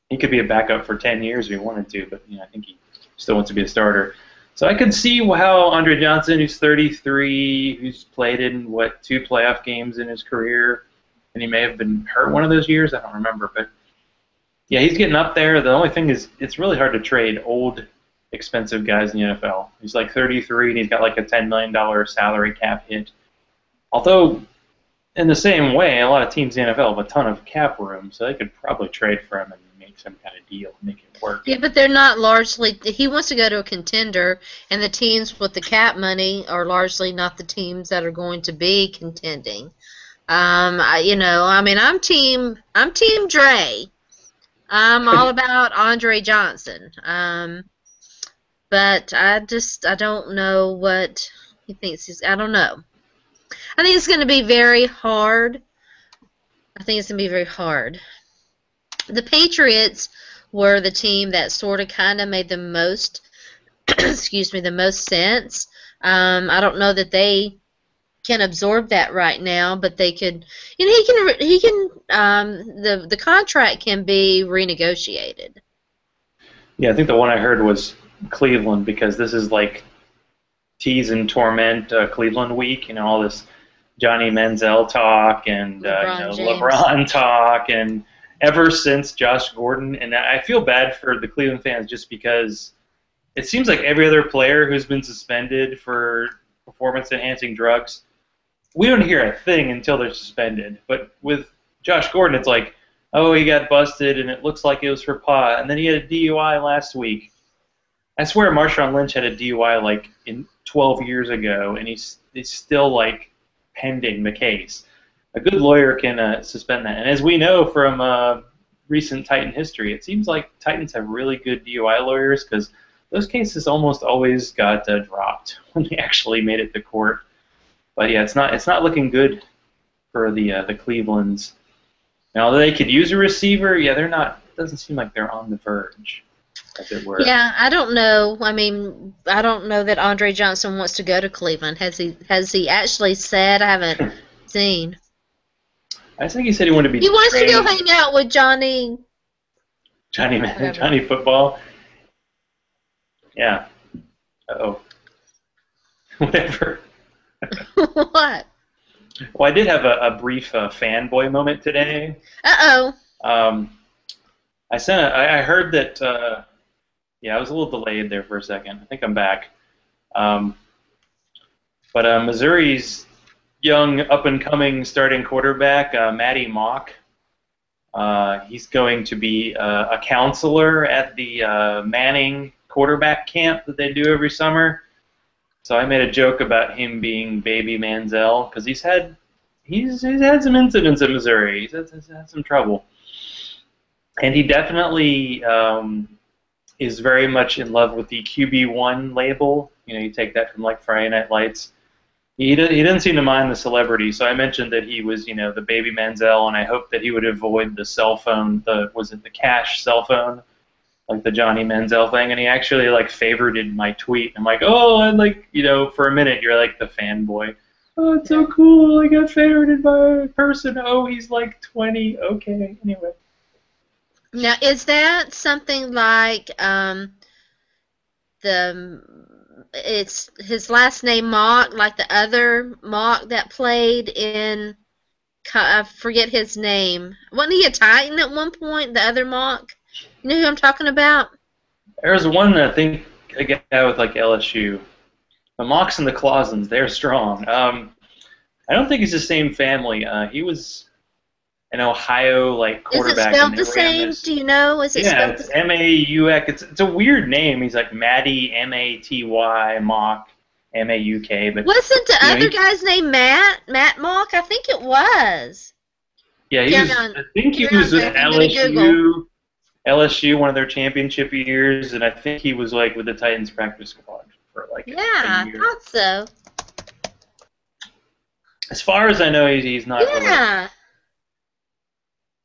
He could be a backup for 10 years if he wanted to, but I think he still wants to be a starter. So I could see how Andre Johnson, who's 33, who's played in two playoff games in his career, and he may have been hurt one of those years. I don't remember, but yeah, he's getting up there. The only thing is, it's really hard to trade old, expensive guys in the NFL. He's like 33, and he's got like a $10 million salary cap hit. Although, in the same way, a lot of teams in the NFL have a ton of cap room, so they could probably trade for him and make some kind of deal, make it work. Yeah, but they're not largely. He wants to go to a contender, and the teams with the cap money are largely not the teams that are going to be contending. I'm Team Dre. I'm all about Andre Johnson. But I don't know what he thinks I don't know. I think it's going to be very hard. The Patriots were the team that sort of kind of made the most, the most sense. I don't know that they can absorb that right now, but they could. The contract can be renegotiated. Yeah, I think the one I heard was Cleveland, because this is like tease and torment Cleveland week. All this Johnny Manziel talk and LeBron talk, and ever since Josh Gordon, and I feel bad for the Cleveland fans just because it seems like every other player who's been suspended for performance-enhancing drugs, we don't hear a thing until they're suspended. But with Josh Gordon, it's like, oh, he got busted, and it looks like it was for pot, and then he had a DUI last week. I swear Marshawn Lynch had a DUI like in 12 years ago, and he's still like pending the case. A good lawyer can suspend that. And as we know from recent Titan history, it seems like Titans have really good DUI lawyers, because those cases almost always got dropped when they actually made it to court. But yeah, it's not looking good for the Clevelands. Now they could use a receiver. Yeah, they're not. It doesn't seem like they're on the verge, as it were. Yeah, I don't know. I mean, I don't know that Andre Johnson wants to go to Cleveland. Has he actually said? I haven't seen. I think he said he wanted to be. He wants to go hang out with Johnny Football. Yeah. Uh-oh. Whatever. What? Well, I did have a brief fanboy moment today. Uh-oh. I heard that. I was a little delayed there for a second. I think I'm back. But Missouri's young up-and-coming starting quarterback, Matty Mock, he's going to be a counselor at the Manning quarterback camp that they do every summer. So I made a joke about him being Baby Manziel, because he's had some incidents in Missouri. He's had some trouble, and he definitely is very much in love with the QB1 label. You take that from like Friday Night Lights. He didn't seem to mind the celebrity, so I mentioned that he was the Baby Manziel, and I hoped that he would avoid the cell phone. Was it the cash cell phone? Like the Johnny Manziel thing, and he actually like favorited my tweet. I'm like, oh, and like for a minute you're like the fanboy. Oh, it's so cool. I got favorited by a person. Oh, he's like 20. Okay, anyway. Now, is that something like it's his last name Mock, like the other Mock that played in? I forget his name. Wasn't he a Titan at one point? The other Mock. You know who I'm talking about? There's one, I think, a guy with like LSU. The Mocks and the Clausens, they're strong. I don't think he's the same family. He was an Ohio quarterback. Is it spelled the same? Do you know? Is it spelled it's M-A-U-X. It's a weird name. He's like Matty, M-A-T-Y, Mock, M-A-U-K. But wasn't the other guy's name Matt Mock? I think it was. Yeah, I think he was at LSU, one of their championship years, and I think he was with the Titans practice squad for a year. I thought so. As far as I know, he's not. Yeah.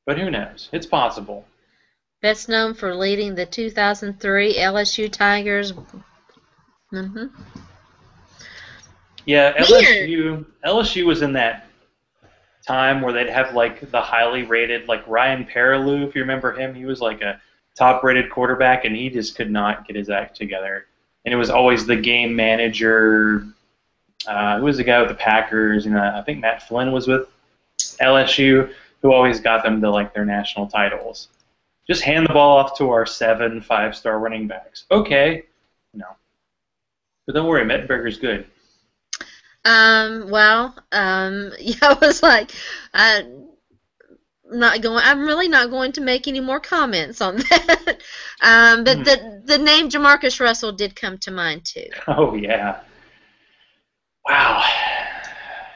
But who knows? It's possible. Best known for leading the 2003 LSU Tigers. Yeah, LSU was in that time where they'd have like the highly rated, like Ryan Perrilloux, if you remember him. He was like a top rated quarterback, and he just could not get his act together. And it was always the game manager. Who was the guy with the Packers? I think Matt Flynn was with LSU, who always got them to like their national titles. Just hand the ball off to our 7 5-star running backs. Okay, no, but don't worry, Mettenberger's good. Yeah, I was like, I'm really not going to make any more comments on that. But the name Jamarcus Russell did come to mind too. Oh yeah. Wow.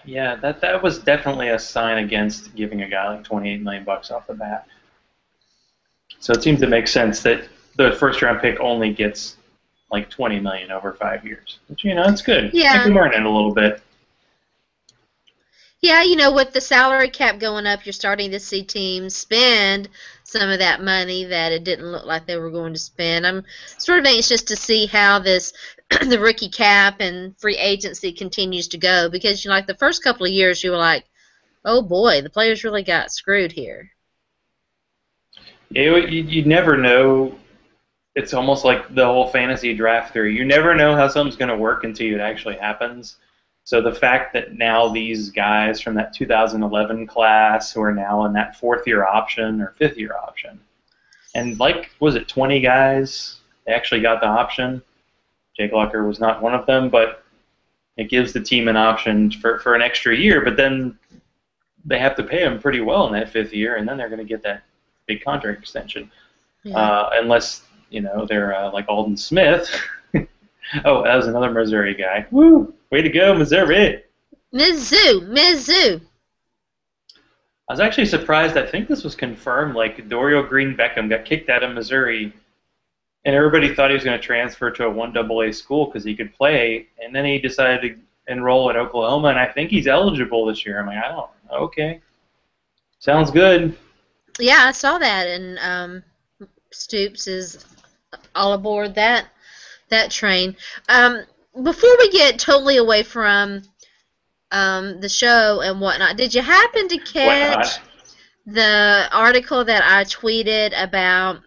Yeah, that was definitely a sign against giving a guy like $28 million off the bat. So it seems to make sense that the first round pick only gets like $20 million over 5 years, which it's good. Yeah. I can learn it a little bit. Yeah, with the salary cap going up, you're starting to see teams spend some of that money that it didn't look like they were going to spend. I'm sort of anxious to see how the rookie cap and free agency continues to go, because like the first couple of years you were like, oh boy, the players really got screwed here. You never know. It's almost like the whole fantasy draft theory. You never know how something's going to work until it actually happens. So the fact that now these guys from that 2011 class who are now in that 4th-year option or 5th-year option, and was it 20 guys? They actually got the option. Jake Locker was not one of them, but it gives the team an option for an extra year, but then they have to pay him pretty well in that 5th year, and then they're going to get that big contract extension. Yeah. Unless, they're like Alden Smith. Oh, that was another Missouri guy. Woo! Way to go, Missouri! Mizzou! I was actually surprised. I think this was confirmed. Like, Dorial Green Beckham got kicked out of Missouri, and everybody thought he was going to transfer to a 1AA school because he could play, and then he decided to enroll at Oklahoma, and I think he's eligible this year. I'm like, I don't know. Okay. Sounds good. Yeah, I saw that, and Stoops is all aboard that train. Before we get totally away from the show and whatnot, did you happen to catch the article that I tweeted about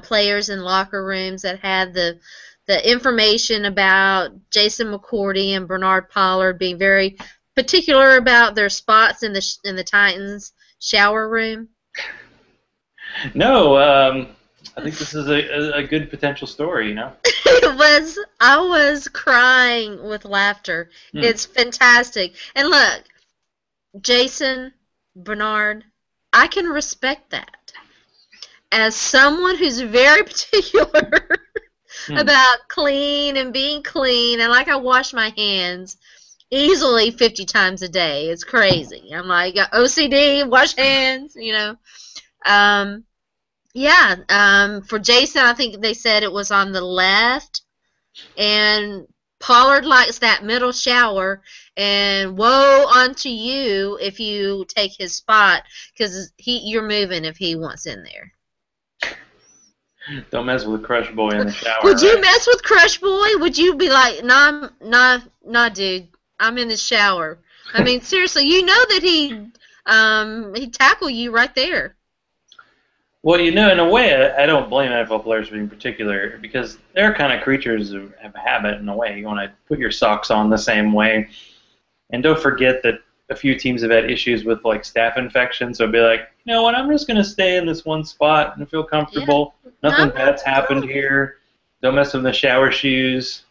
players in locker rooms that had the information about Jason McCourty and Bernard Pollard being very particular about their spots in the Titans shower room? No, I think this is a good potential story, I was crying with laughter. It's fantastic. And look, Jason, Bernard, I can respect that. As someone who's very particular about clean and being clean, and like I wash my hands easily 50 times a day. It's crazy. I'm like, OCD, wash hands, for Jason, I think they said it was on the left, and Pollard likes that middle shower, and woe unto you if you take his spot, because you're moving if he wants in there. Don't mess with Crush Boy in the shower. Would you mess with Crush Boy? Would you be like, nah, dude, I'm in the shower? I mean, seriously, you know that he'd tackle you right there. Well, in a way, I don't blame NFL players for being particular, because they're kind of creatures who have a habit in a way. You want to put your socks on the same way. And don't forget that a few teams have had issues with like staph infections, so be like, you know what, I'm just going to stay in this one spot and feel comfortable. Yeah. Nothing bad's happened here. Don't mess with the shower shoes.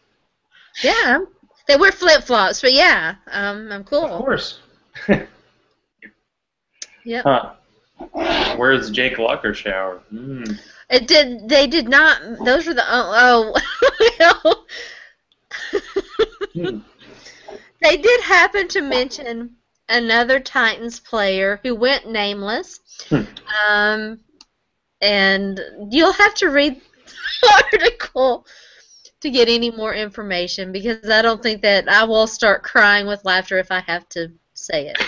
Yeah, they wear flip-flops, but yeah, I'm cool. Of course. Yep. Huh. Where's Jake Locker shower? They did not. Those were the They did happen to mention another Titans player who went nameless. And you'll have to read the article to get any more information, because I don't think that I will start crying with laughter if I have to say it.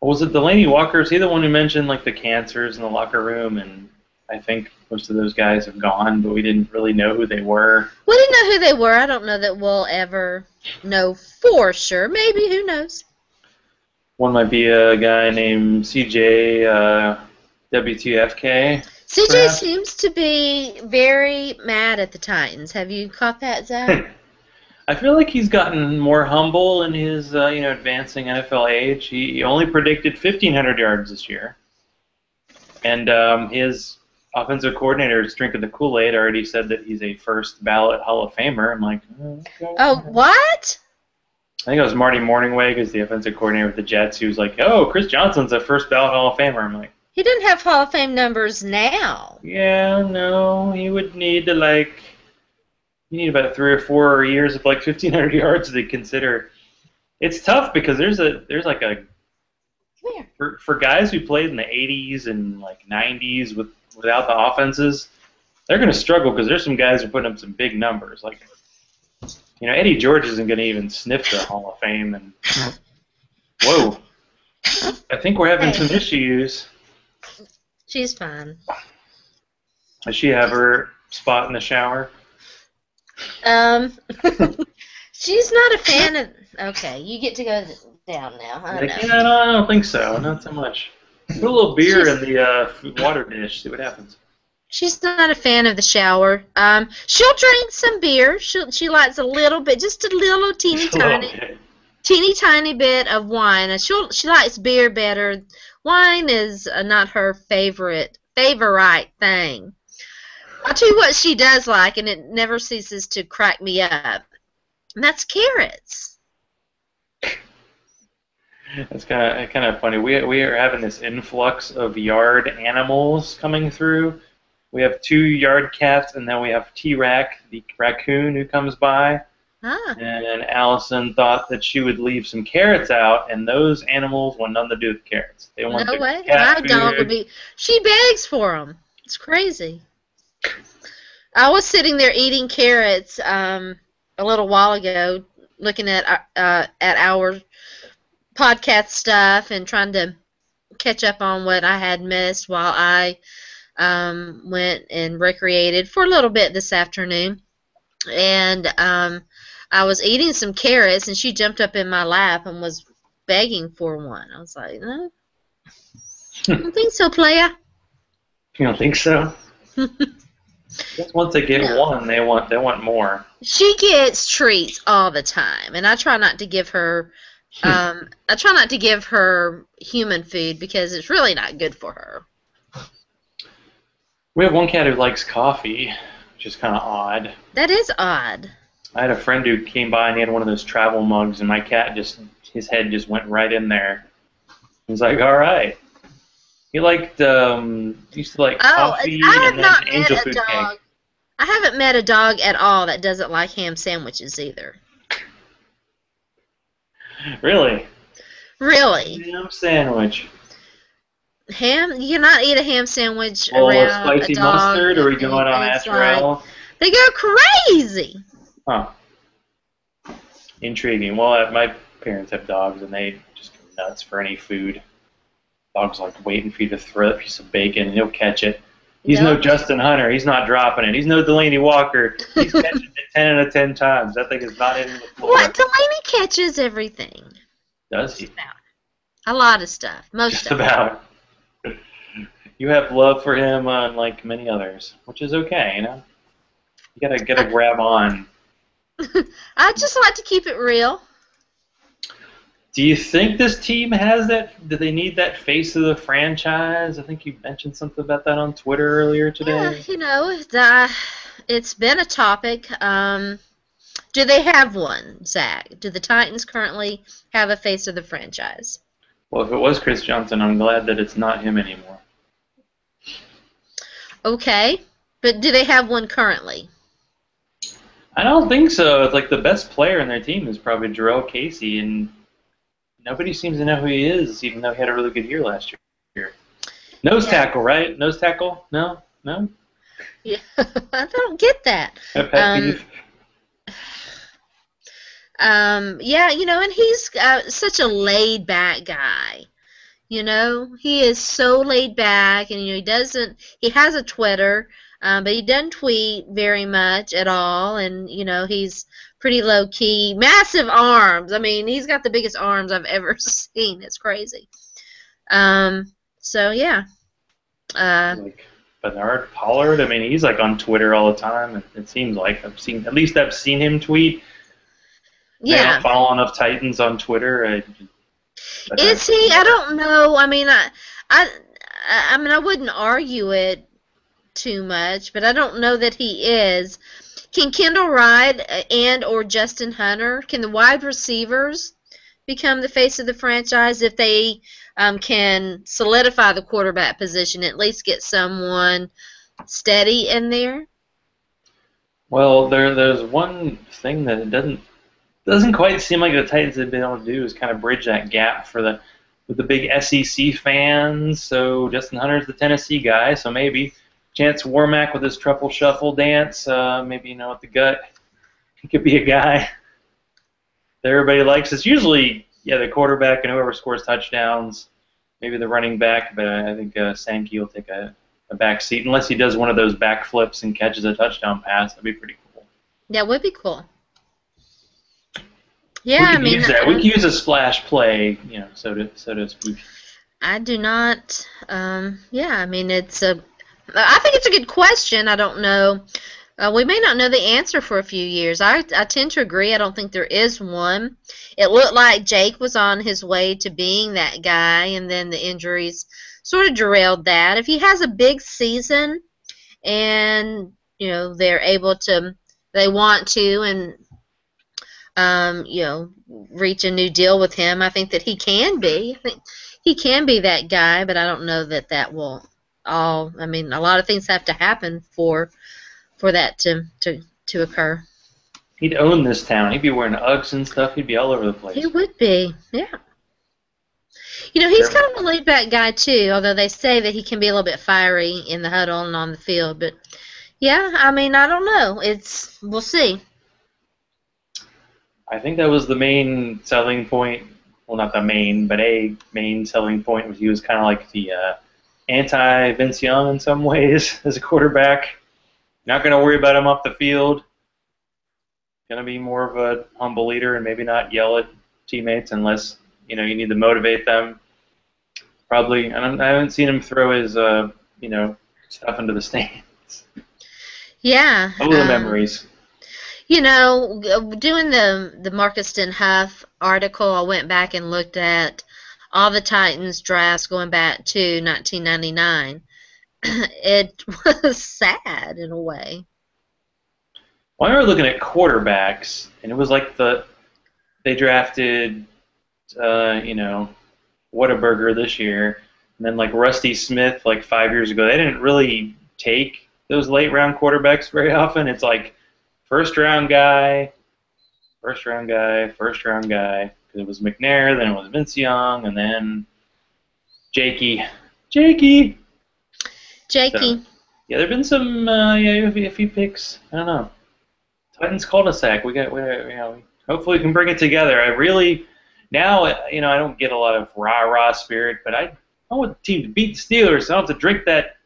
Was it Delaney Walker? Is he the one who mentioned like the cancers in the locker room? And I think most of those guys have gone, but we didn't really know who they were. We didn't know who they were. I don't know that we'll ever know for sure. Maybe, who knows? One might be a guy named CJ WTFK, CJ perhaps. seems to be very mad at the Titans. Have you caught that, Zach? I feel like he's gotten more humble in his advancing NFL age. He only predicted 1,500 yards this year, and his offensive coordinator is drinking the Kool-Aid. Already said that he's a first ballot Hall of Famer. I'm like, okay. Oh, what? I think it was Marty Mornhinweg as the offensive coordinator with the Jets. He was like, "Oh, Chris Johnson's a first ballot Hall of Famer." I'm like, He didn't have Hall of Fame numbers now. "Yeah, no, he would need to you need about 3 or 4 years of 1,500 yards to consider." It's tough because there's like a Come here. for guys who played in the 80s and 90s without the offenses, they're going to struggle because there's some guys who are putting up some big numbers. Eddie George isn't going to even sniff the Hall of Fame. And whoa, I think we're having some issues. She's fine. Does she have her spot in the shower? She's not a fan of. Okay, you get to go down now. I don't know. No, I don't think so. Not so much. Put a little beer in the water dish. See what happens. She's not a fan of the shower. She'll drink some beer. She likes a little bit, just a little teeny tiny bit of wine. And she likes beer better. Wine is not her favorite thing. I'll tell you what she does like, and it never ceases to crack me up. And that's carrots. It's kind of funny. We are having this influx of yard animals coming through. We have 2 yard cats, and then we have T-Rack, the raccoon, who comes by. Ah. And Allison thought that she would leave some carrots out, and those animals want nothing to do with carrots. They want No way. cat My food. dog would be. She begs for them. It's crazy. I was sitting there eating carrots a little while ago, looking at our podcast stuff and trying to catch up on what I had missed while I went and recreated for a little bit this afternoon. And I was eating some carrots, and she jumped up in my lap and was begging for one. I was like, no, I don't think so, playa. You don't think so? Just once they get one, they want more. She gets treats all the time, and I try not to give her. I try not to give her human food because it's really not good for her. We have one cat who likes coffee, which is kind of odd. That is odd. I had a friend who came by and he had one of those travel mugs, and my cat his head just went right in there. He was like, "All right." He used to like coffee and then angel food cake. I haven't met a dog at all that doesn't like ham sandwiches either. Really? Really? Ham sandwich. Ham? You cannot eat a ham sandwich Well, around spicy a dog. mustard, or are we going on that trail? They go crazy. Huh. Intriguing. Well, my parents have dogs, and they just go nuts for any food. Dog's like waiting for you to throw a piece of bacon, and he'll catch it. He's no Justin Hunter. He's not dropping it. He's no Delaney Walker. He's catching it 10 out of 10 times. That thing is not in the floor. What? Delaney catches everything. Does he? A lot of stuff. Most Just stuff. about. You have love for him, unlike many others, which is okay, You gotta grab on. I just like to keep it real. Do you think this team has that? Do they need that face of the franchise? I think you mentioned something about that on Twitter earlier today. Yeah, it's been a topic. Do they have one, Zach? Do the Titans currently have a face of the franchise? Well, if it was Chris Johnson, I'm glad that it's not him anymore. Okay, but do they have one currently? I don't think so. It's like the best player in their team is probably Jarrell Casey, and nobody seems to know who he is, even though he had a really good year last year. Nose tackle, right? Nose tackle? No? Yeah, I don't get that. A pet peeve? Yeah, and he's such a laid-back guy. He is so laid back, and he has a Twitter. But he doesn't tweet very much at all, and he's pretty low key. Massive arms. I mean, he's got the biggest arms I've ever seen. It's crazy. So yeah. Like Bernard Pollard. I mean, he's like on Twitter all the time. It seems like I've seen him tweet. I don't Yeah. follow enough Titans on Twitter. Is he? I don't know. I mean, I wouldn't argue it too much, but I don't know that he is. Can Kendall Ride and or Justin Hunter, can the wide receivers become the face of the franchise if they can solidify the quarterback position, at least get someone steady in there? Well, there's one thing that it doesn't quite seem like the Titans have been able to do is kind of bridge that gap with the big SEC fans. So Justin Hunter's the Tennessee guy, so maybe Chance Warmack with his truffle shuffle dance, maybe with the gut, he could be a guy that everybody likes. It's usually the quarterback and whoever scores touchdowns, maybe the running back, but I think Sankey will take a back seat unless he does one of those backflips and catches a touchdown pass. That'd be pretty cool. That would be cool. Yeah, we could use a splash play, so to speak. I do not. I mean, I think it's a good question. I don't know. We may not know the answer for a few years. I tend to agree. I don't think there is one. It looked like Jake was on his way to being that guy, and then the injuries sort of derailed that. If he has a big season and, they're able to, they want to, and reach a new deal with him, I think that he can be. I think he can be that guy, but I don't know that will all. I mean, a lot of things have to happen for that to occur. He'd own this town. He'd be wearing Uggs and stuff. He'd be all over the place. He would be, yeah. He's kind of a laid-back guy too, although they say that he can be a little bit fiery in the huddle and on the field. But yeah, I mean, I don't know. We'll see. I think that was the main selling point. Well, not the main, but a main selling point was he was kind of like the anti-Vince Young in some ways as a quarterback. Not going to worry about him off the field. Going to be more of a humble leader and maybe not yell at teammates unless you need to motivate them. Probably, I haven't seen him throw his stuff into the stands. Yeah. All the memories. Doing the Marcuston Huff article, I went back and looked at all the Titans drafts going back to 1999. It was sad in a way. Well, I remember looking at quarterbacks, and it was like they drafted, Whataburger this year, and then like Rusty Smith like 5 years ago. They didn't really take those late round quarterbacks very often. It's like first round guy. Because it was McNair, then it was Vince Young, and then Jakey. So, yeah, there've been some a few picks. I don't know. Titans cul-de-sac. Hopefully we can bring it together. I really now I don't get a lot of rah spirit, but I want the team to beat the Steelers. I don't have to drink that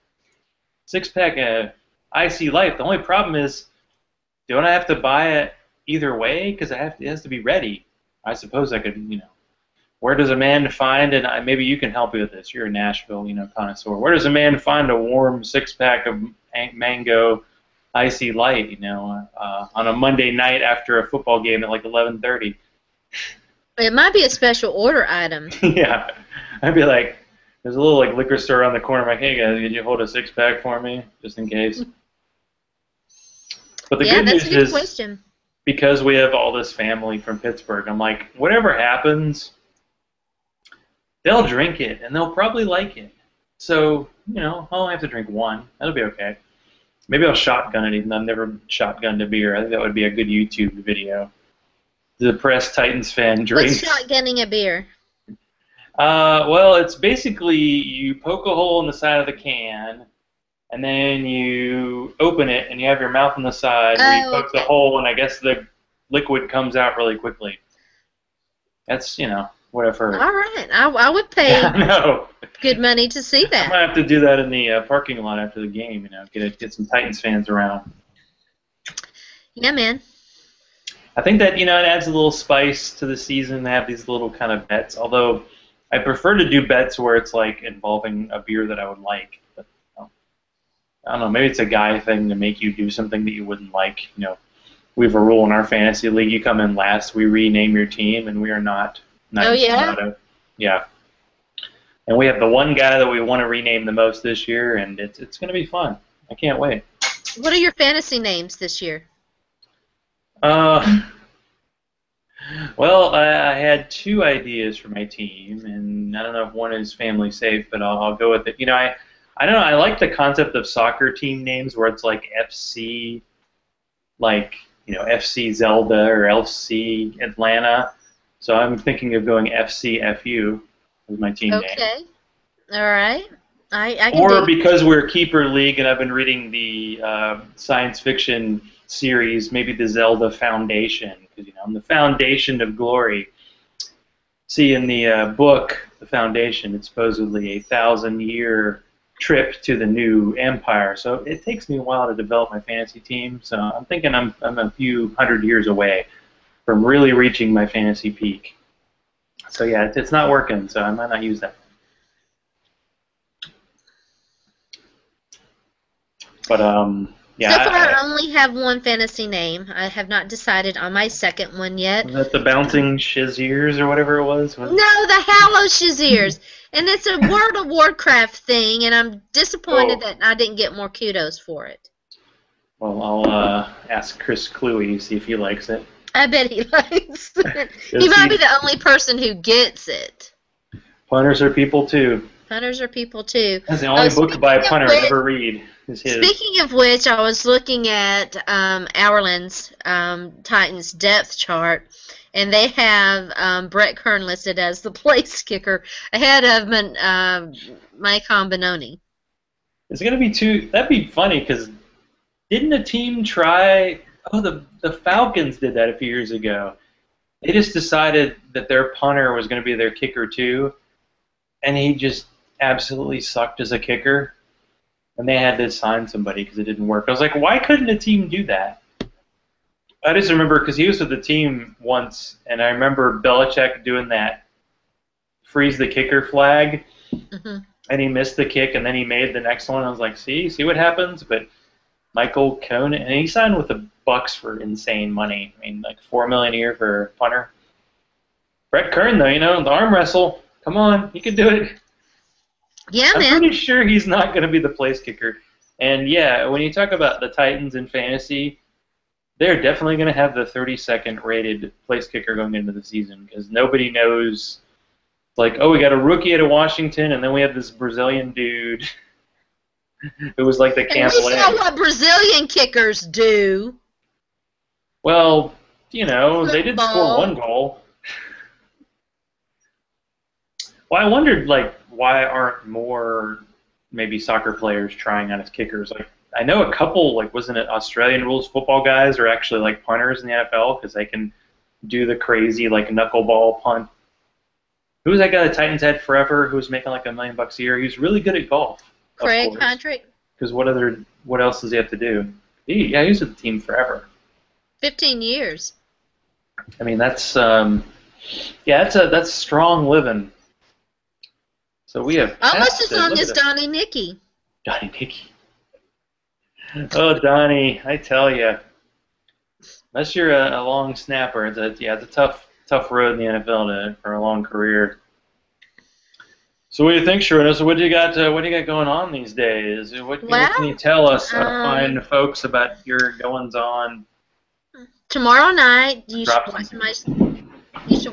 6-pack of IC Life. The only problem is, don't I have to buy it either way? Because it has to be ready. I suppose I could, where does a man find, and maybe you can help me with this, you're a Nashville, connoisseur. Where does a man find a warm 6-pack of mango icy light, on a Monday night after a football game at like 11:30? It might be a special order item. Yeah, I'd be like, there's a little like liquor store around the corner. I'm like, hey guys, could you hold a 6-pack for me, just in case? But the good news is, question. Because we have all this family from Pittsburgh, I'm like, whatever happens, they'll drink it, and they'll probably like it. So, I'll only have to drink one. That'll be okay. Maybe I'll shotgun it, even though I've never shotgunned a beer. I think that would be a good YouTube video. The depressed Titans fan drinks. What's shotgunning a beer? Well, it's basically you poke a hole in the side of the can, and then you open it, and you have your mouth on the side where you poke the hole, and I guess the liquid comes out really quickly. That's, what I've All heard. right. I would Yeah, pay I know. good money to see I might that. have to do that in the parking lot after the game. Get some Titans fans around. Yeah, man. I think that it adds a little spice to the season to have these little kind of bets. Although I prefer to do bets where it's like involving a beer that I would like. But I don't know. Maybe it's a guy thing to make you do something that you wouldn't like. We have a rule in our fantasy league. You come in last, we rename your team, and we are not Oh, nice yeah? about it. Yeah. And we have the one guy that we want to rename the most this year, and it's going to be fun. I can't wait. What are your fantasy names this year? Uh, well, I had two ideas for my team, and I don't know if one is family safe, but I'll go with it. I don't know. I like the concept of soccer team names where it's like FC, like FC Zelda or FC Atlanta. So I'm thinking of going FCFU as my team name. Okay. All right. I can Or dig. because we're a keeper league and I've been reading the science fiction series, maybe the Zelda Foundation, because I'm the foundation of glory. See, in the book, The Foundation, it's supposedly a 1,000-year trip to the new empire. So it takes me a while to develop my fantasy team. So I'm thinking I'm a few hundred years away from really reaching my fantasy peak. So yeah, it's not working. So I might not use that. But yeah. So far, I only have one fantasy name. I have not decided on my second one yet. Was that the Bouncing Shaziers or whatever it was? No, the Hallow Shaziers. And it's a World of Warcraft thing, and I'm disappointed that I didn't get more kudos for it. Well, I'll ask Chris Cluey, see if he likes it. I bet he likes it. He might be the only person who gets it. Punters are people, too. Punters are people, too. That's the only book by a punter I ever read. Is his. Speaking of which, I was looking at Hourland's Titans depth chart, and they have Brett Kern listed as the place kicker ahead of Maicon Benoni. It's going to be two. That'd be funny because didn't a team try? Oh, the Falcons did that a few years ago. They just decided that their punter was going to be their kicker too, and he just absolutely sucked as a kicker. And they had to sign somebody because it didn't work. I was like, why couldn't a team do that? I just remember because he was with the team once, and I remember Belichick doing that freeze the kicker flag, and he missed the kick, and then he made the next one. I was like, see what happens? But Michael Conan, and he signed with the Bucks for insane money. I mean, like $4 million a year for a punter. Brett Kern, though, the arm wrestle. Come on, he can do it. Yeah, man. I'm pretty sure he's not going to be the place kicker. And yeah, when you talk about the Titans in fantasy, they're definitely going to have the 32nd rated place kicker going into the season because nobody knows. Like, oh, we got a rookie out of Washington, and then we have this Brazilian dude who was like the camp And we saw what Brazilian kickers do. Well, they did score one goal. Well, I wondered, why aren't more maybe soccer players trying out as kickers? Like, I know a couple, wasn't it Australian rules football guys are actually, punters in the NFL because they can do the crazy, knuckleball punt. Who was that guy the Titans had forever who was making, $1 million a year? He was really good at golf. Craig Hundrick. Because what else does he have to do? He was with the team forever. 15 years. I mean, that's strong living. So we have almost as long as Donnie Nicky. Donnie Nicky. Oh, Donnie, I tell you, unless you're a long snapper, it's a tough road in the NFL for a long career. So what do you think, Sharona? So what do you got going on these days? What can you tell us, fine folks, about your goings on? Tomorrow night, you should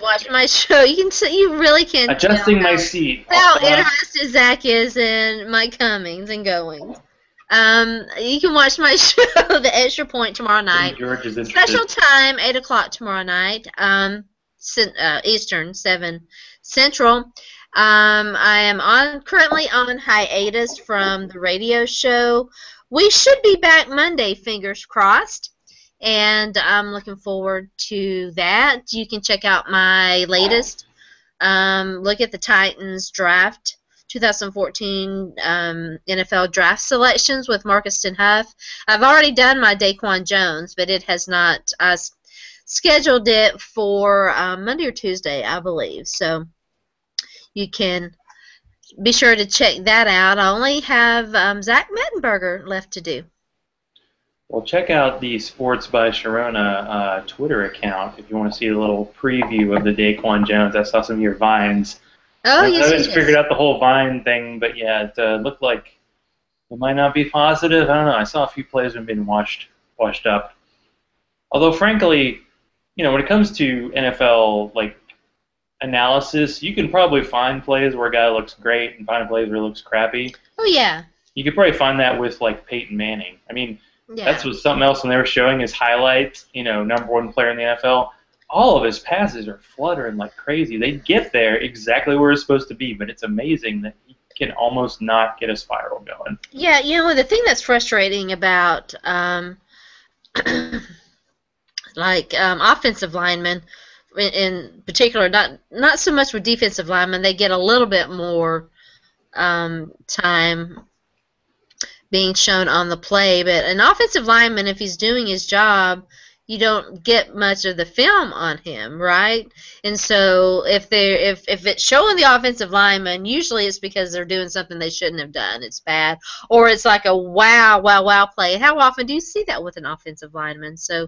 watch my show. You really can adjusting my seat. How interested Zach is in my comings and goings. You can watch my show, The Extra Point, tomorrow night. George is interested. Special time, 8 o'clock tomorrow night. Eastern, 7 Central. I am currently on hiatus from the radio show. We should be back Monday, fingers crossed. And I'm looking forward to that. You can check out my latest look at the Titans draft, 2014 NFL draft selections with Marcuston Huff. I've already done my Daquan Jones, but it has not. I scheduled it for Monday or Tuesday, I believe. So you can be sure to check that out. I only have Zach Mettenberger left to do. Well, check out the Sports by Sharona Twitter account if you want to see a little preview of the Daquan Jones. I saw some of your vines. Oh, I yes, haven't yes. figured out the whole vine thing, but yeah, it looked like it might not be positive. I don't know. I saw a few plays have been washed up. Although, frankly, when it comes to NFL analysis, you can probably find plays where a guy looks great and find plays where he looks crappy. Oh, yeah. You could probably find that with Peyton Manning. I mean, Yeah. that's what something else when they were showing his highlights. Number one player in the NFL. All of his passes are fluttering like crazy. They get there exactly where it's supposed to be, but it's amazing that he can almost not get a spiral going. Yeah, the thing that's frustrating about offensive linemen, in particular, not so much with defensive linemen, they get a little bit more time being shown on the play, but an offensive lineman, if he's doing his job, you don't get much of the film on him, right? And so if it's showing the offensive lineman, usually it's because they're doing something they shouldn't have done. It's bad, or it's like a wow play. How often do you see that with an offensive lineman? So,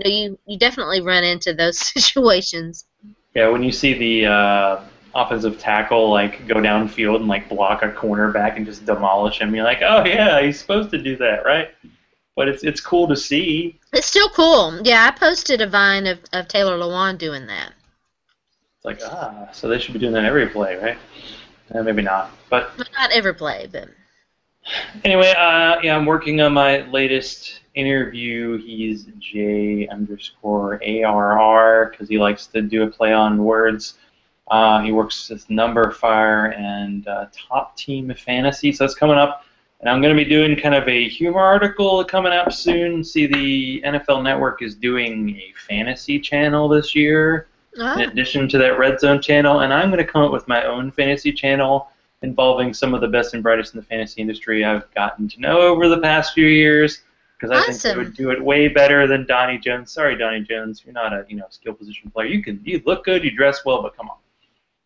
you definitely run into those situations. Yeah, when you see the offensive tackle go downfield and block a cornerback and just demolish him, you're like, oh yeah, he's supposed to do that, right? But it's cool to see. It's still cool. Yeah, I posted a vine of Taylor Lewan doing that. It's like, so they should be doing that every play, right? Maybe not, but not every play, but anyway, I'm working on my latest interview. He's J_ARR because he likes to do a play on words. He works with Numberfire and Top Team Fantasy, so that's coming up. And I'm going to be doing kind of a humor article coming up soon. See, the NFL Network is doing a fantasy channel this year in addition to that Red Zone channel, and I'm going to come up with my own fantasy channel involving some of the best and brightest in the fantasy industry I've gotten to know over the past few years, because I think they would do it way better than Donnie Jones. Sorry, Donnie Jones, you're not a skill position player. You look good, you dress well, but come on.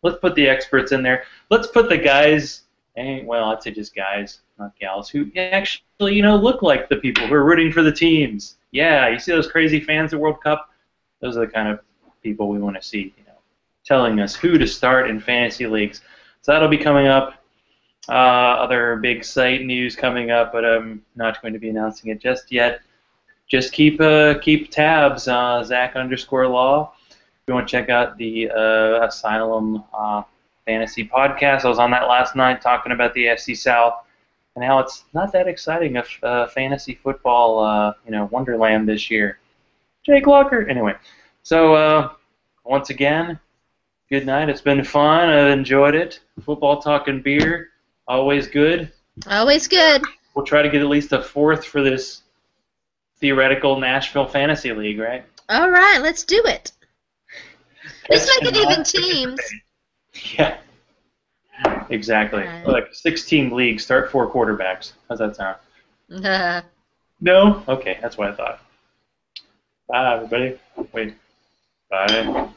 Let's put the experts in there. Let's put the guys, I'd say just guys, not gals, who actually, look like the people who are rooting for the teams. Yeah, you see those crazy fans at World Cup? Those are the kind of people we want to see, telling us who to start in fantasy leagues. So that'll be coming up. Other big site news coming up, but I'm not going to be announcing it just yet. Just keep tabs, Zach_Law. If you want to check out the Asylum Fantasy podcast, I was on that last night talking about the FC South and how it's not that exciting of fantasy football, wonderland this year. Jake Locker. Anyway, so once again, good night. It's been fun. I've enjoyed it. Football talk and beer, always good. Always good. We'll try to get at least a fourth for this theoretical Nashville Fantasy League, right? All right, let's do it. Let's make it even teams. Yeah, exactly. Right. Like 6-team league, start 4 quarterbacks. How's that sound? No? Okay, that's what I thought. Bye, everybody. Wait. Bye.